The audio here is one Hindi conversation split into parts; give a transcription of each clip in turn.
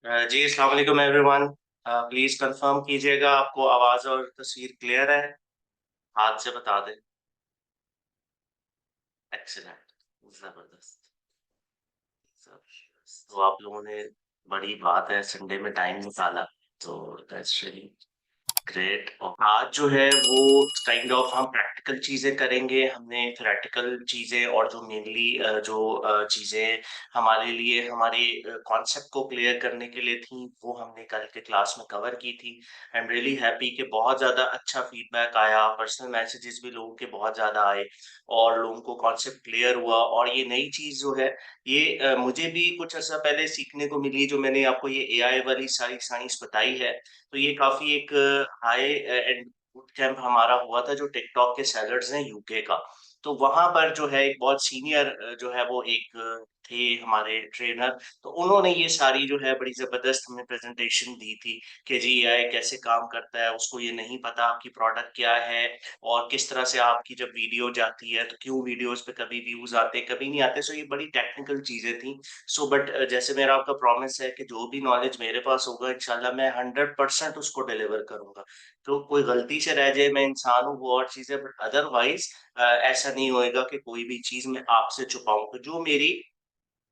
जी, अस्सलाम वालेकुम एवरीवन। प्लीज़ कंफर्म कीजिएगा आपको आवाज़ और तस्वीर क्लियर है? हाथ से बता दें। एक्सीलेंट, ज़बरदस्त, ज़बरदस्त। तो आप लोगों ने बड़ी बात है संडे में टाइम निकाला, तो दैट्स रियली ग्रेट। और आज जो है वो काइंड ऑफ हम प्रैक्टिकल चीजें करेंगे। हमने थ्योरेटिकल चीजें और जो मेनली जो चीजें हमारे लिए हमारे कॉन्सेप्ट को क्लियर करने के लिए थी, वो हमने कल के क्लास में कवर की थी। आई एम रियली हैप्पी कि बहुत ज्यादा अच्छा फीडबैक आया, पर्सनल मैसेजेस भी लोगों के बहुत ज्यादा आए और लोगों को कॉन्सेप्ट क्लियर हुआ। और ये नई चीज जो है ये मुझे भी कुछ ऐसा पहले सीखने को मिली, जो मैंने आपको ये एआई वाली सारी साइंस बताई है। तो ये काफ़ी एक हाई एंड बूट कैंप हमारा हुआ था जो टिकटॉक के सेलर्स हैं यूके का। तो वहाँ पर जो है एक बहुत सीनियर जो है वो एक थे हमारे ट्रेनर। तो उन्होंने ये सारी जो है बड़ी ज़बरदस्त हमें प्रेज़ेंटेशन दी थी कि जी एआई कैसे काम करता है, उसको ये नहीं पता आपकी प्रोडक्ट क्या है और किस तरह से आपकी जब वीडियो जाती है तो क्यों वीडियोज़ पे कभी व्यूज़ आते हैं, कभी नहीं आते। सो ये बड़ी टेक्निकल चीज़ें थी। सो बट जैसे मेरा आपका प्रॉमिस है कि जो भी नॉलेज मेरे पास होगा इंशाल्लाह मैं 100% उसको डिलीवर करूँगा। तो कोई गलती से रह जाए, मैं इंसान हूँ वो और चीज़ है, बट अदरवाइज़ ऐसा नहीं होएगा कि कोई भी चीज़ मैं आपसे छुपाऊँ। तो जो मेरी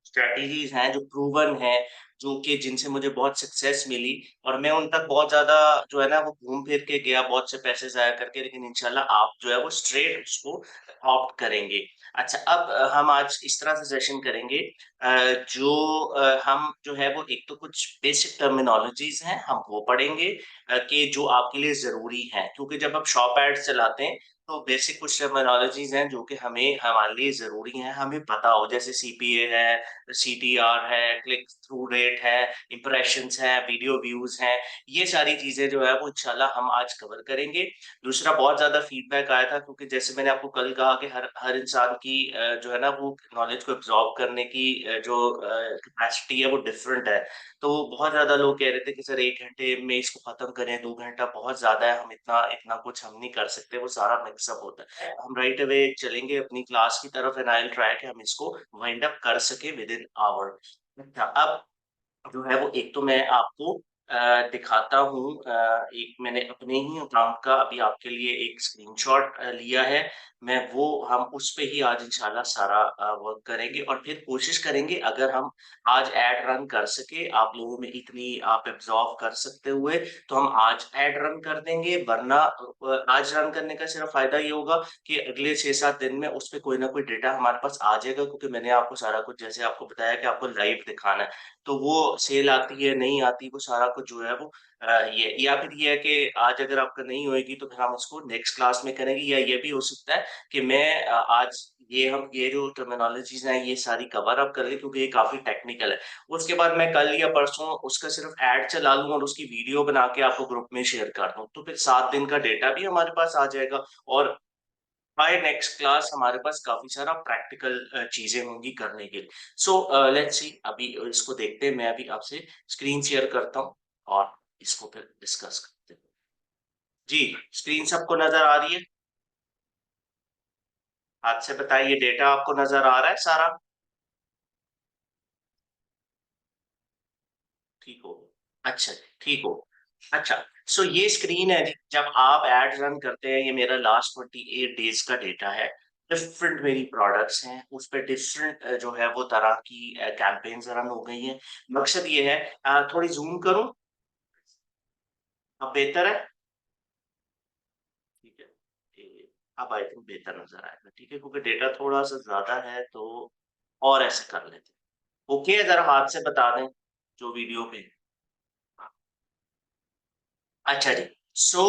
स्ट्रैटेजीज़ हैं, जो प्रूवन हैं, जो कि जिनसे मुझे बहुत सक्सेस मिली और मैं उन तक बहुत ज़्यादा जो है ना वो घूम फिर के गया बहुत से पैसे ज़ाया करके, लेकिन इंशाल्लाह आप जो है वो स्ट्रेट उसको ऑप्ट करेंगे। अच्छा, अब हम आज इस तरह से सेशन करेंगे जो हम जो है वो एक तो कुछ बेसिक टर्मिनोलॉजीज़ हैं, हम वो पढ़ेंगे कि जो आपके लिए ज़रूरी हैं। क्योंकि जब आप शॉप एड्स चलाते हैं, तो बेसिक कुछ टर्मिनोलॉजीज़ हैं जो कि हमें हमारे लिए ज़रूरी हैं, हमें पता हो। जैसे सीपीए है, सीटीआर है, क्लिक थ्रू रेट है, इम्प्रेशंस हैं, वीडियो व्यूज़ हैं, ये सारी चीज़ें जो है वो इंशाल्लाह हम आज कवर करेंगे। दूसरा, बहुत ज़्यादा फीडबैक आया था क्योंकि जैसे मैंने आपको कल कहा कि हर हर इंसान की जो है ना वो नॉलेज को एब्ज़ॉर्ब करने की जो कैपेसिटी है वो डिफरेंट है। तो बहुत ज़्यादा लोग कह रहे थे कि सर 1 घंटे में इसको खत्म करें, 2 घंटा बहुत ज़्यादा है, हम इतना इतना कुछ हम नहीं कर सकते, वो सारा मिक्स अप होता है। हम राइट अवे चलेंगे अपनी क्लास की तरफ एंड आई विल ट्राई कि हम इसको वाइंड अप कर सकें विद इन आवर। अच्छा, अब जो है वो एक तो मैं आपको दिखाता हूँ। एक मैंने अपने ही अकाउंट का अभी आपके लिए एक स्क्रीनशॉट लिया है। मैं वो हम उस पे ही आज इंशाल्लाह सारा वर्क करेंगे और फिर कोशिश करेंगे अगर हम आज ऐड रन कर सके, आप लोगों में इतनी आप एब्ज़ॉर्ब कर सकते हुए, तो हम आज ऐड रन कर देंगे। वरना आज रन करने का सिर्फ़ फ़ायदा ये होगा कि अगले 6-7 दिन में उस पे कोई ना कोई डेटा हमारे पास आ जाएगा, क्योंकि मैंने आपको सारा कुछ जैसे आपको बताया कि आपको लाइव दिखाना है। तो वो सेल आती है, नहीं आती, वो सारा कुछ जो है वो ये या फिर ये है कि आज अगर आपका नहीं होएगी तो फिर हम उसको नेक्स्ट क्लास में करेंगे, या ये भी हो सकता है कि मैं आज ये जो टर्मिनोलॉजीज़ हैं ये सारी कवर अप कर लें क्योंकि ये काफ़ी टेक्निकल है। उसके बाद मैं कल या परसों उसका सिर्फ़ ऐड चला लूँ और उसकी वीडियो बना के आपको ग्रुप में शेयर कर दूँ। तो फिर 7 दिन का डेटा भी हमारे पास आ जाएगा और बाय नेक्स्ट क्लास हमारे पास काफ़ी सारा प्रैक्टिकल चीज़ें होंगी करने के लिए। सो लेट्स सी, अभी इसको देखते हैं। मैं अभी आपसे स्क्रीन शेयर करता हूँ और इसको फिर डिस्कस करते हैं। जी, स्क्रीन सबको नज़र आ रही है? हाथ से बताइए, डेटा आपको नज़र आ रहा है सारा? ठीक हो? अच्छा, ठीक हो। अच्छा, सो ये स्क्रीन है जी, जब आप एड रन करते हैं, ये मेरा लास्ट 28 डेज़ का डेटा है। डिफरेंट मेरी प्रोडक्ट्स हैं, उस पे डिफरेंट जो है वो तरह की कैम्पेन्स रन हो गई हैं। मकसद ये है थोड़ी ज़ूम करूँ? अब बेहतर है? ठीक है। अब आई थिंक बेहतर नज़र आएगा, ठीक है? क्योंकि डेटा थोड़ा-सा ज़्यादा है तो और ऐसे कर लेते हैं। ओके, ज़रा हाथ से बता दें जो वीडियो पे अच्छा जी। सो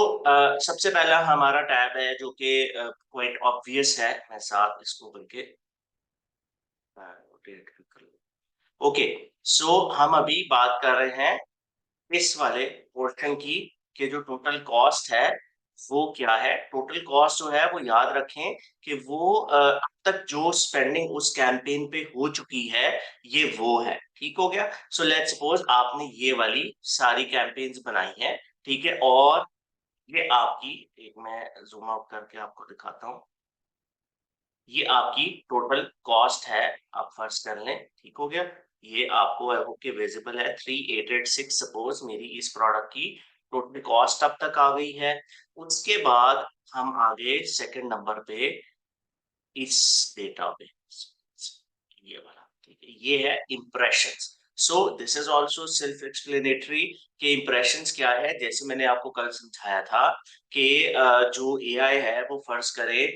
सबसे पहला हमारा टैब है जो कि क्वाइट ऑब्वियस है। मैं साथ इसको करके रोटेट भी कर लूँ। ओके, सो हम अभी बात कर रहे हैं इस वाले पोर्शन की कि जो टोटल कॉस्ट है वो क्या है। टोटल कॉस्ट जो है वो याद रखें कि वो अब तक जो स्पेंडिंग उस कैंपेन पे हो चुकी है ये वो है। ठीक हो गया? सो लेट्स सपोज आपने ये वाली सारी कैंपेन्स बनाई हैं, ठीक है? और ये आपकी एक मैं ज़ूम आउट करके आपको दिखाता हूँ। ये आपकी टोटल कॉस्ट है, आप फर्ज कर लें, ठीक हो गया? ये आपको आई होप कि विजिबल है 3886 सपोज मेरी इस प्रोडक्ट की टोटल कॉस्ट अब तक आ गई है। उसके बाद हम आगे सेकंड नंबर पे इस डेटा पे ये वाला, ठीक है, ये है impressions. So this is also self explanatory कि इम्प्रेशंस क्या है। जैसे मैंने आपको कल समझाया था कि जो एआई है वो फर्ज करे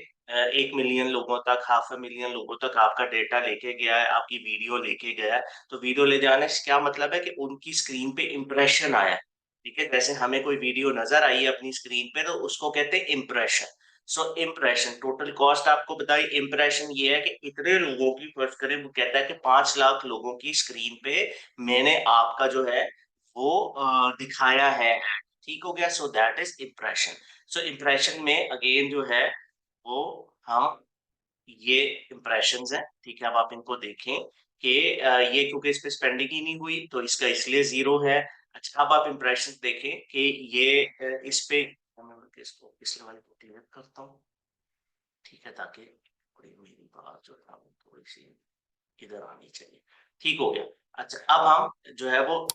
1 मिलियन लोगों तक, 500,000 लोगों तक आपका डेटा लेके गया है, आपकी वीडियो लेके गया है। तो वीडियो ले जाने से क्या मतलब है कि उनकी स्क्रीन पे इम्प्रेशन आया है, ठीक है? जैसे हमें कोई वीडियो नजर आई है अपनी स्क्रीन पे तो उसको कहते हैं इम्प्रेशन। सो इम्प्रेशन टोटल कॉस्ट आपको बताई, इम्प्रेशन ये है कि इतने लोगों की फर्ज करें, वो कहता है कि 5 लाख लोगों की स्क्रीन पे मैंने आपका जो है वो दिखाया है, ठीक हो गया? So that is impression. So impression में अगेन जो है वो हम ये इम्प्रेशंस हैं, ठीक है? अब आप इनको देखें कि ये क्योंकि इस पे स्पेंडिंग ही नहीं हुई तो इसका इसलिए जीरो है। अच्छा, अब आप इम्प्रेशंस देखें कि ये इस पे मैं इसको पिछले वाले को क्लियर करता हूँ, ठीक है? ताकि थोड़ी मेरी बात जो है वो थोड़ी-सी इधर आनी चाहिए। ठीक हो गया। अच्छा, अब हम जो है वो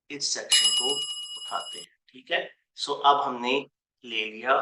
इस सेक्शन को उठाते हैं, ठीक है? सो अब हमने ले लिया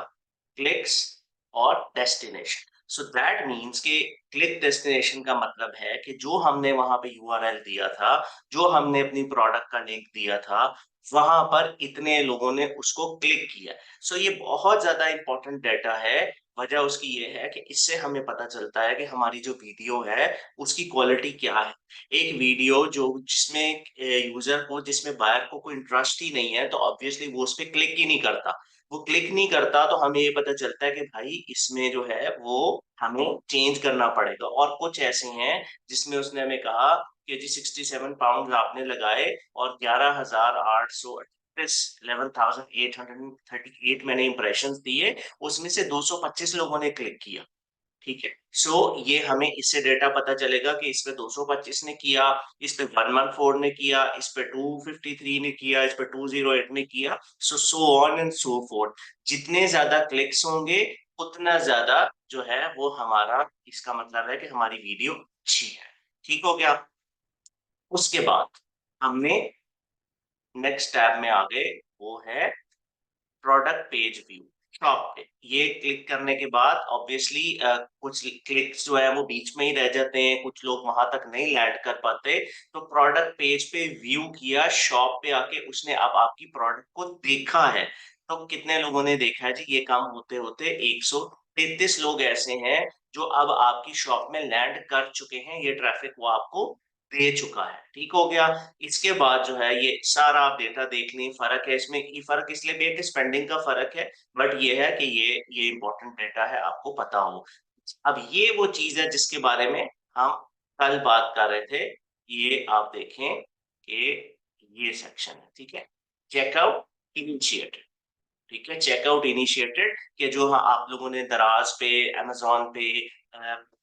क्लिक्स और डेस्टिनेशन। सो दैट मीन्स कि क्लिक डेस्टिनेशन का मतलब है कि जो हमने वहां पे यूआरएल दिया था, जो हमने अपनी प्रोडक्ट का लिंक दिया था, वहां पर इतने लोगों ने उसको क्लिक किया। सो ये बहुत ज्यादा इंपॉर्टेंट डाटा है। वजह उसकी ये है कि इससे हमें पता चलता है कि हमारी जो वीडियो है उसकी क्वालिटी क्या है। एक वीडियो जो जिसमें यूजर को, जिसमें बायर को कोई इंटरेस्ट ही नहीं है तो ऑब्वियसली वो उस पे क्लिक ही नहीं करता। वो क्लिक नहीं करता तो हमें ये पता चलता है कि भाई इसमें जो है वो हमें चेंज करना पड़ेगा। और कुछ ऐसे हैं जिसमें उसने हमें कहा कि जी 67 पाउंड आपने लगाए और 11,838 11,838 मैंने इंप्रेशन दिए, उसमें से 225 लोगों ने क्लिक किया, ठीक है? सो ये हमें इससे डेटा पता चलेगा कि इस पे 225 ने किया, इस पे 114 ने किया, इस पे 253 ने किया, इस पे 208 ने किया, so on and so fourth. जितने ज्यादा क्लिक्स होंगे उतना ज्यादा जो है वो हमारा, इसका मतलब है कि हमारी वीडियो अच्छी है, ठीक हो गया? उसके बाद हमने नेक्स्ट टैब में आ गए, वो है प्रोडक्ट पेज व्यू, शॉप पे। ये क्लिक करने के बाद ऑब्वियसली कुछ क्लिक्स जो है वो बीच में ही रह जाते हैं, कुछ लोग वहां तक नहीं लैंड कर पाते। तो प्रोडक्ट पेज पे व्यू किया, शॉप पे आके उसने अब आपकी प्रोडक्ट को देखा है। तो कितने लोगों ने देखा है जी? ये काम होते होते 133 लोग ऐसे हैं जो अब आपकी शॉप में लैंड कर चुके हैं, ये ट्रैफिक वो आपको दे चुका है, ठीक हो गया? इसके बाद जो है ये सारा आप डेटा देख लें। फ़र्क है इसमें, ये फ़र्क इसलिए भी है कि स्पेंडिंग का फ़र्क है, बट ये है कि ये इम्पोर्टेंट डेटा है, आपको पता हो। अब ये वो चीज़ है जिसके बारे में हम कल बात कर रहे थे। ये आप देखें कि ये सेक्शन है, ठीक है? चेकआउट इनिशिएटेड, ठीक है? चेकआउट इनिशिएटेड कि जो हाँ, आप लोगों ने दराज पे, अमेज़न पे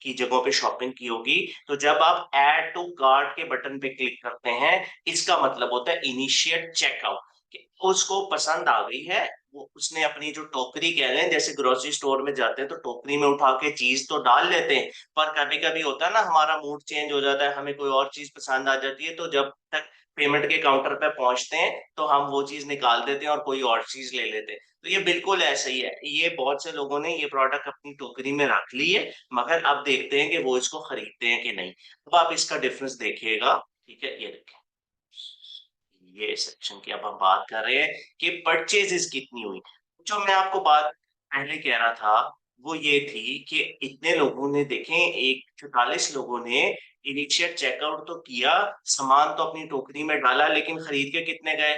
की जगहों पे शॉपिंग की होगी, तो जब आप ऐड टू कार्ट के बटन पे क्लिक करते हैं, इसका मतलब होता है इनिशिएट चेकआउट, कि उसको पसंद आ गई है, वो उसने अपनी जो टोकरी कह लें, जैसे ग्रोसरी स्टोर में जाते हैं तो टोकरी में उठा के चीज़ तो डाल लेते हैं, पर कभी-कभी होता है ना हमारा मूड चेंज हो जाता है, हमें कोई और चीज़ पसंद आ जाती है, तो जब तक पेमेंट के काउंटर पे पहुँचते हैं, तो हम वो चीज़ निकाल देते हैं और कोई और चीज़ ले लेते हैं। तो ये बिल्कुल ऐसा ही है। ये बहुत से लोगों ने ये प्रोडक्ट अपनी टोकरी में रख ली है, मगर अब देखते हैं कि वो इसको खरीदते हैं कि नहीं। अब आप इसका डिफरेंस देखिएगा, ठीक है? ये देखें, ये सेक्शन की अब हम बात कर रहे हैं कि परचेज़ेज़ कितनी हुई। जो मैं आपको बात पहले कह रहा था, वो ये थी कि इतने लोगों ने देखें, एक 44 लोगों ने इनिशिएट चेकआउट तो किया, सामान तो अपनी टोकरी में डाला, लेकिन खरीद के कितने गए?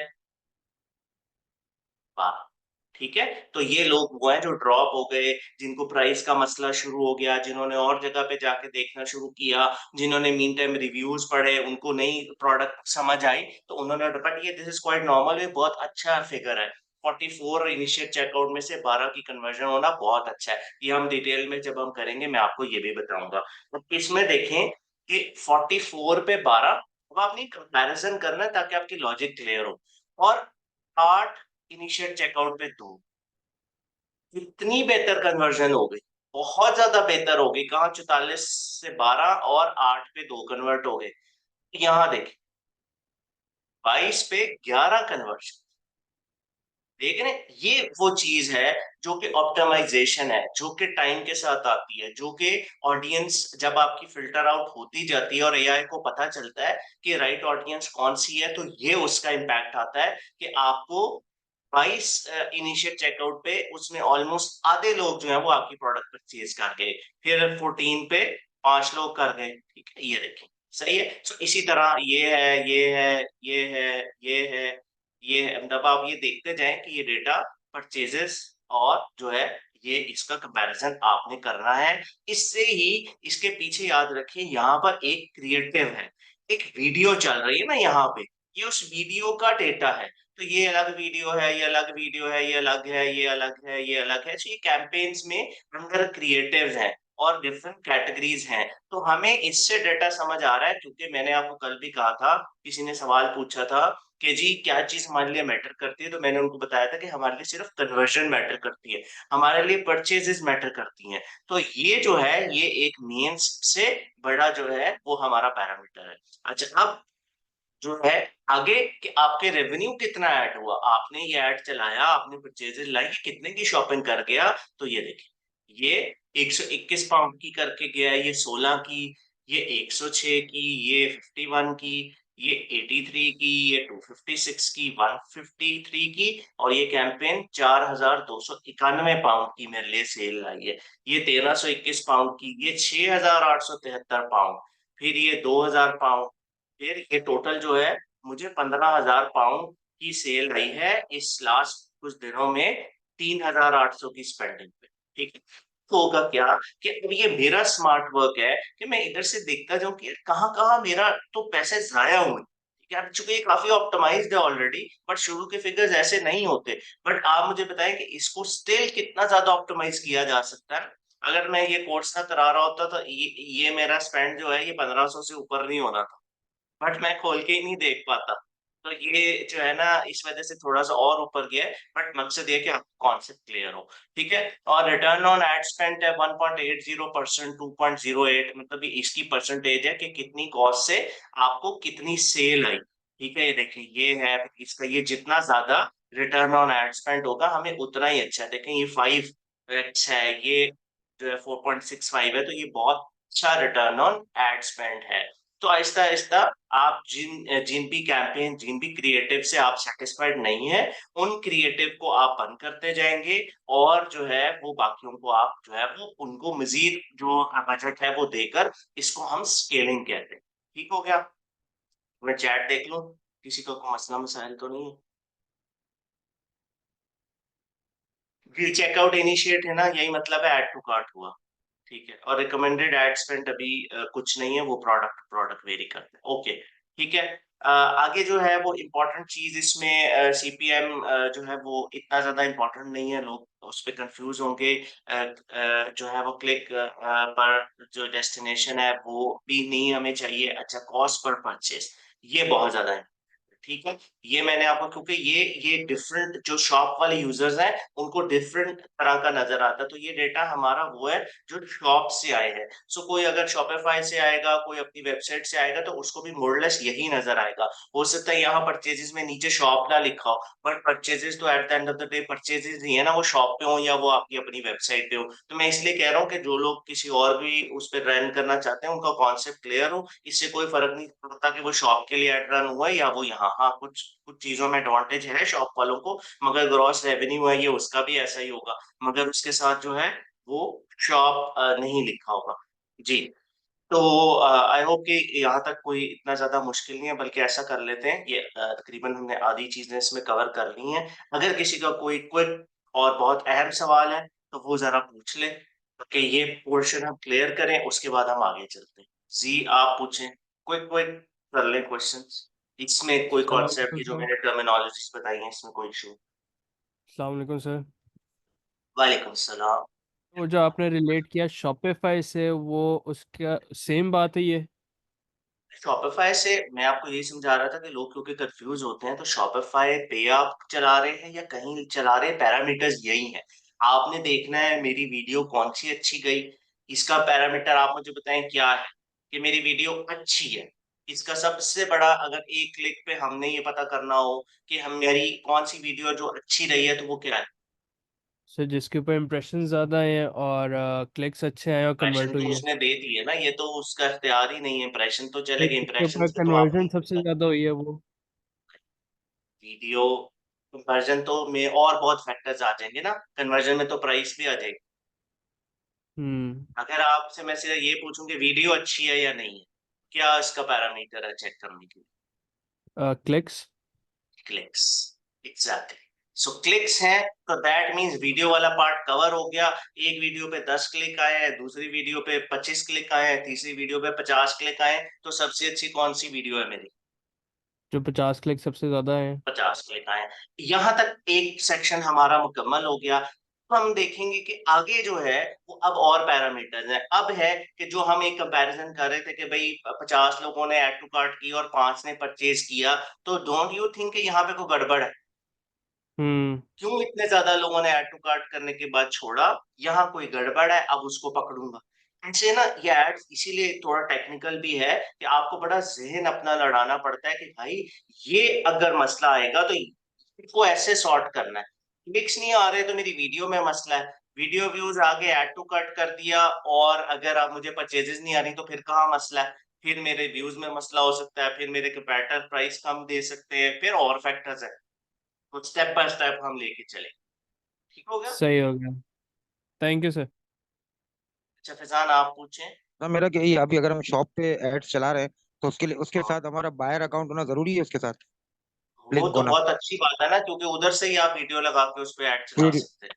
12, ठीक है? तो ये लोग वो हैं जो ड्रॉप हो गए, जिनको प्राइस का मसला शुरू हो गया, जिन्होंने और जगह पे जाके देखना शुरू किया, जिन्होंने मीन टाइम रिव्यूज़ पढ़े, उनको नई प्रोडक्ट समझ आई, तो उन्होंने, बट ये दिस इज़ क्वाइट नॉर्मल, ये बहुत अच्छा फिगर है। 44 इनिशिएट चेकआउट में से 12 की कन्वर्जन होना बहुत अच्छा है। ये हम डिटेल में जब हम करेंगे, मैं आपको ये भी बताऊँगा। तो इसमें देखें कि 44 पे 12, अब आपने कंपैरिज़न करना है ताकि आपकी लॉजिक क्लियर हो। और 8 इनिशियल चेकआउट पे 2, इतनी बेहतर कन्वर्जन हो गई। बहुत ज्यादा बेहतर हो गई। कहाँ 44 से 12 और 8 पे 2 कन्वर्ट हो गए। यहाँ देखिए 22 पे 11 कन्वर्ट। देख रहे हैं? ये वो चीज है जो कि ऑप्टिमाइजेशन है, जो कि टाइम के साथ आती है, जो कि ऑडियंस जब आपकी फिल्टर आउट होती जाती है और एआई को पता चलता है कि राइट ऑडियंस कौन सी है, तो ये उसका इम्पैक्ट आता है कि आपको 22 इनिशियल चेकआउट पे उसमें ऑलमोस्ट आधे लोग जो है वो आपकी प्रोडक्ट परचेज कर गए। फिर 14 पे 5 लोग कर गए। ठीक है, ये देखें। सही है। तो इसी तरह ये है, ये है, ये है, ये है, ये है। मतलब आप ये देखते जाएं कि ये डेटा परचेजेस और जो है ये इसका कंपैरिजन आपने करना है। इससे ही इसके पीछे याद रखिए यहाँ पर एक क्रिएटिव है, एक वीडियो चल रही है ना यहाँ पे, ये उस वीडियो का डेटा है। तो ये अलग वीडियो है, ये अलग वीडियो है, ये अलग है, ये अलग है, ये अलग है। तो ये कैंपेन्स में अंदर क्रिएटिव है और डिफरेंट कैटेगरीज हैं। तो हमें इससे डेटा समझ आ रहा है, क्योंकि मैंने आपको कल भी कहा था, किसी ने सवाल पूछा था कि जी क्या चीज हमारे लिए मैटर करती है, तो मैंने उनको बताया था कि हमारे लिए सिर्फ कन्वर्जन मैटर करती है, हमारे लिए परचेजेस मैटर करती हैं। तो ये जो है ये एक मेन से बड़ा जो है वो हमारा पैरामीटर है। अच्छा, अब जो है आगे कि आपके रेवेन्यू कितना ऐड हुआ, आपने ये ऐड चलाया, आपने परचेजेस लाई, ये कितने की शॉपिंग कर गया। तो ये देखिए ये 121 पाउंड की करके गया, ये 16 की, ये 106 की, ये 51 की, ये 83 की, ये 256 की, 153 की, और ये कैंपेन 4291 पाउंड की मेरे लिए सेल लाई है। ये 1321 पाउंड की, ये 6873 पाउंड, फिर ये 2000 पाउंड, फिर ये टोटल जो है मुझे 15,000 पाउंड की सेल आई है इस लास्ट कुछ दिनों में, 3,800 की स्पेंडिंग पे। ठीक है। तो होगा क्या कि अब ये मेरा स्मार्ट वर्क है कि मैं इधर से देखता जाऊं कि यार कहाँ कहाँ मेरा तो पैसे जाया हुए। ठीक है, अब चूंकि ये काफी ऑप्टिमाइज्ड है ऑलरेडी, बट शुरू के फिगर्स ऐसे नहीं होते। बट आप मुझे बताएं कि इसको स्टिल कितना ज्यादा ऑप्टिमाइज किया जा सकता है। अगर मैं ये कोर्स ना करा रहा होता तो ये मेरा स्पेंड जो है ये 1500 से ऊपर नहीं होना था, बट मैं खोल के ही नहीं देख पाता। तो ये जो है ना इस वजह से थोड़ा सा और ऊपर गया है, बट मकसद ये है कि आपको कॉन्सेप्ट क्लियर हो। ठीक है। और रिटर्न ऑन एड स्पेंड है 1.80%, 2.08, मतलब ये इसकी परसेंटेज है कि कितनी कॉस्ट से आपको कितनी सेल आई। ठीक है, ये देखिए ये है इसका, ये जितना ज्यादा रिटर्न ऑन एड स्पेंड होगा हमें उतना ही अच्छा है। देखें ये 5x है, ये जो है 4.65 है, तो ये बहुत अच्छा रिटर्न ऑन एड स्पेंड है। तो आहिस्ता आहिस्ता आप जिन जिन भी कैंपेन, जिन भी क्रिएटिव से आप सेटिस्फाइड नहीं है, उन क्रिएटिव को आप बंद करते जाएंगे, और जो है वो बाकियों को आप जो है वो उनको मजीद जो बजट है वो देकर, इसको हम स्केलिंग कहते हैं। ठीक हो गया। मैं चैट देख लूं, किसी का कोई मसला मसाइल तो नहीं है। चेकआउट इनिशिएट है ना, यही मतलब है ऐड टू कार्ट हुआ। ठीक है, और रिकमेंडेड एड स्पेंड अभी कुछ नहीं है, वो प्रोडक्ट प्रोडक्ट वेरी करते हैं। ओके। ठीक है। आगे जो है वो इम्पोर्टेंट चीज इसमें सीपीएम जो है वो इतना ज्यादा इम्पोर्टेंट नहीं है, लोग उस पर कंफ्यूज होंगे। जो है वो क्लिक पर जो डेस्टिनेशन है वो भी नहीं हमें चाहिए। अच्छा, कॉस्ट पर परचेस, ये बहुत ज्यादा है। ठीक है। ये मैंने आपको, क्योंकि ये डिफरेंट जो शॉप वाले यूजर्स हैं उनको डिफरेंट तरह का नजर आता है, तो ये डेटा हमारा वो है जो शॉप से आए हैं। सो कोई अगर शॉपिफाई से आएगा, कोई अपनी वेबसाइट से आएगा, तो उसको भी मोरलेस यही नजर आएगा। हो सकता है यहाँ परचेजेस में नीचे शॉप ना लिखा हो, बट परचेजेस तो at the end of the day purchases ही है ना, वो शॉप पे हो या वो आपकी अपनी वेबसाइट पे हो। तो मैं इसलिए कह रहा हूँ कि जो लोग किसी और भी उस पर रन करना चाहते हैं उनका कॉन्सेप्ट क्लियर हो, इससे कोई फर्क नहीं पड़ता कि वो शॉप के लिए एड रन हुआ है या वो यहाँ। हाँ, कुछ कुछ चीजों में एडवांटेज है शॉप वालों को, मगर ग्रॉस रेवेन्यू है ये उसका भी ऐसा ही होगा, मगर उसके साथ जो है वो शॉप नहीं लिखा होगा। जी। तो आई होप कि यहाँ तक कोई इतना ज्यादा मुश्किल नहीं है, बल्कि ऐसा कर लेते हैं, ये तकरीबन हमने आधी चीजें इसमें कवर कर ली हैं। अगर किसी का कोई क्विक और बहुत अहम सवाल है तो वो जरा पूछ ले, ताकि ये पोर्शन हम क्लियर करें, उसके बाद हम आगे चलते हैं। जी आप पूछें, क्विक क्विक कर लें क्वेश्चंस। इसमें कोई सलाम कॉन्सेप्ट अलैकुम की जो सर। मैंने टर्मिनोलॉजीज बताई हैं इसमें कोई इशू। सलाम अलैकुम सर। वालेकुम सलाम। वो जो आपने रिलेट किया शॉपिफाई से, वो उसका सेम बात है ये? शॉपिफाई से मैं आपको यही समझा रहा था कि लोग क्योंकि कंफ्यूज होते हैं, तो शॉपिफाई पे आप चला रहे हैं या कहीं चला रहे हैं, पैरामीटर्स यही है। आपने देखना है मेरी वीडियो कौन सी अच्छी गई, इसका पैरामीटर आप मुझे बताएं क्या है कि मेरी वीडियो अच्छी है। इसका सबसे बड़ा, अगर एक क्लिक पे हमने ये पता करना हो कि हम मेरी कौन सी वीडियो जो अच्छी रही है, तो वो क्या है? सर जिसके ऊपर इम्प्रेशन ज़्यादा हैं और क्लिक्स अच्छे आए और इंप्रेशन कन्वर्ट तो हुई है। उसने दे दी है ना, ये तो उसका इख्तियार ही नहीं है, इंप्रेशन तो सर चलेगा, जिसके इंप्रेशन ऊपर से तो आप कन्वर्जन नहीं सबसे होता। ज़्यादा हुई है वो। वीडियो कन्वर्जन तो में और बहुत फैक्टर्स आ जाएंगे ना, कन्वर्जन में तो प्राइस भी आ जाएगी। हम्म। अगर आपसे मैं सीधा ये पूछूं कि वीडियो अच्छी है या नहीं है, क्या इसका पैरामीटर है चेक करने के लिए? क्लिक्स। क्लिक्स। एग्जैक्टली। सो क्लिक्स हैं, तो दैट मींस वीडियो वाला पार्ट कवर हो गया। एक वीडियो पे 10 क्लिक आए हैं, दूसरी वीडियो पे 25 क्लिक आए हैं, तीसरी वीडियो पे 50 क्लिक आए हैं, तो सबसे अच्छी कौन सी वीडियो है मेरी? जो 50 क्लिक सबसे ज़्यादा है। 50 क्लिक आए। यहाँ तक एक सेक्शन हमारा मुकम्मल हो गया। तो हम देखेंगे कि आगे जो है वो अब और पैरामीटर्स हैं। अब है कि जो हम एक कंपैरिजन कर रहे थे कि भाई 50 लोगों ने ऐड टू कार्ट की और 5 ने परचेज किया, तो डोंट यू थिंक कि यहाँ पे कोई गड़बड़ है? हम्म। क्यों इतने ज्यादा लोगों ने ऐड टू कार्ट करने के बाद छोड़ा? यहाँ कोई गड़बड़ है, अब उसको पकड़ूंगा। ऐसे ना ये एड्स इसीलिए थोड़ा टेक्निकल भी है कि आपको बड़ा ज़हन अपना लड़ाना पड़ता है कि भाई ये अगर मसला आएगा तो इसको ऐसे सॉर्ट करना है। क्लिक्स नहीं आ रहे तो मेरी वीडियो में मसला है। वीडियो व्यूज आगे ऐड टू कार्ट कर दिया, और अगर आप मुझे परचेजेस नहीं आ रही तो फिर कहाँ मसला है? फिर मेरे व्यूज में मसला हो सकता है, फिर मेरे कंपैरेटर प्राइस कम दे सकते हैं, फिर और फैक्टर्स है। तो स्टेप बाय स्टेप हम लेके चले। ठीक हो गया? सही हो गया। Thank you sir. अच्छा फैजान, आप पूछें। ना मेरा क्या ही, अभी अगर हम शॉप पे एड्स चला रहे हैं तो उसके लिए उसके हाँ, साथ हमारा बायर अकाउंट होना जरूरी है, उसके साथ वो लिंक तो होना। बहुत अच्छी बात है ना, क्योंकि उधर से ही आप वीडियो लगा के उस पे ऐड चला ठीक सकते हैं,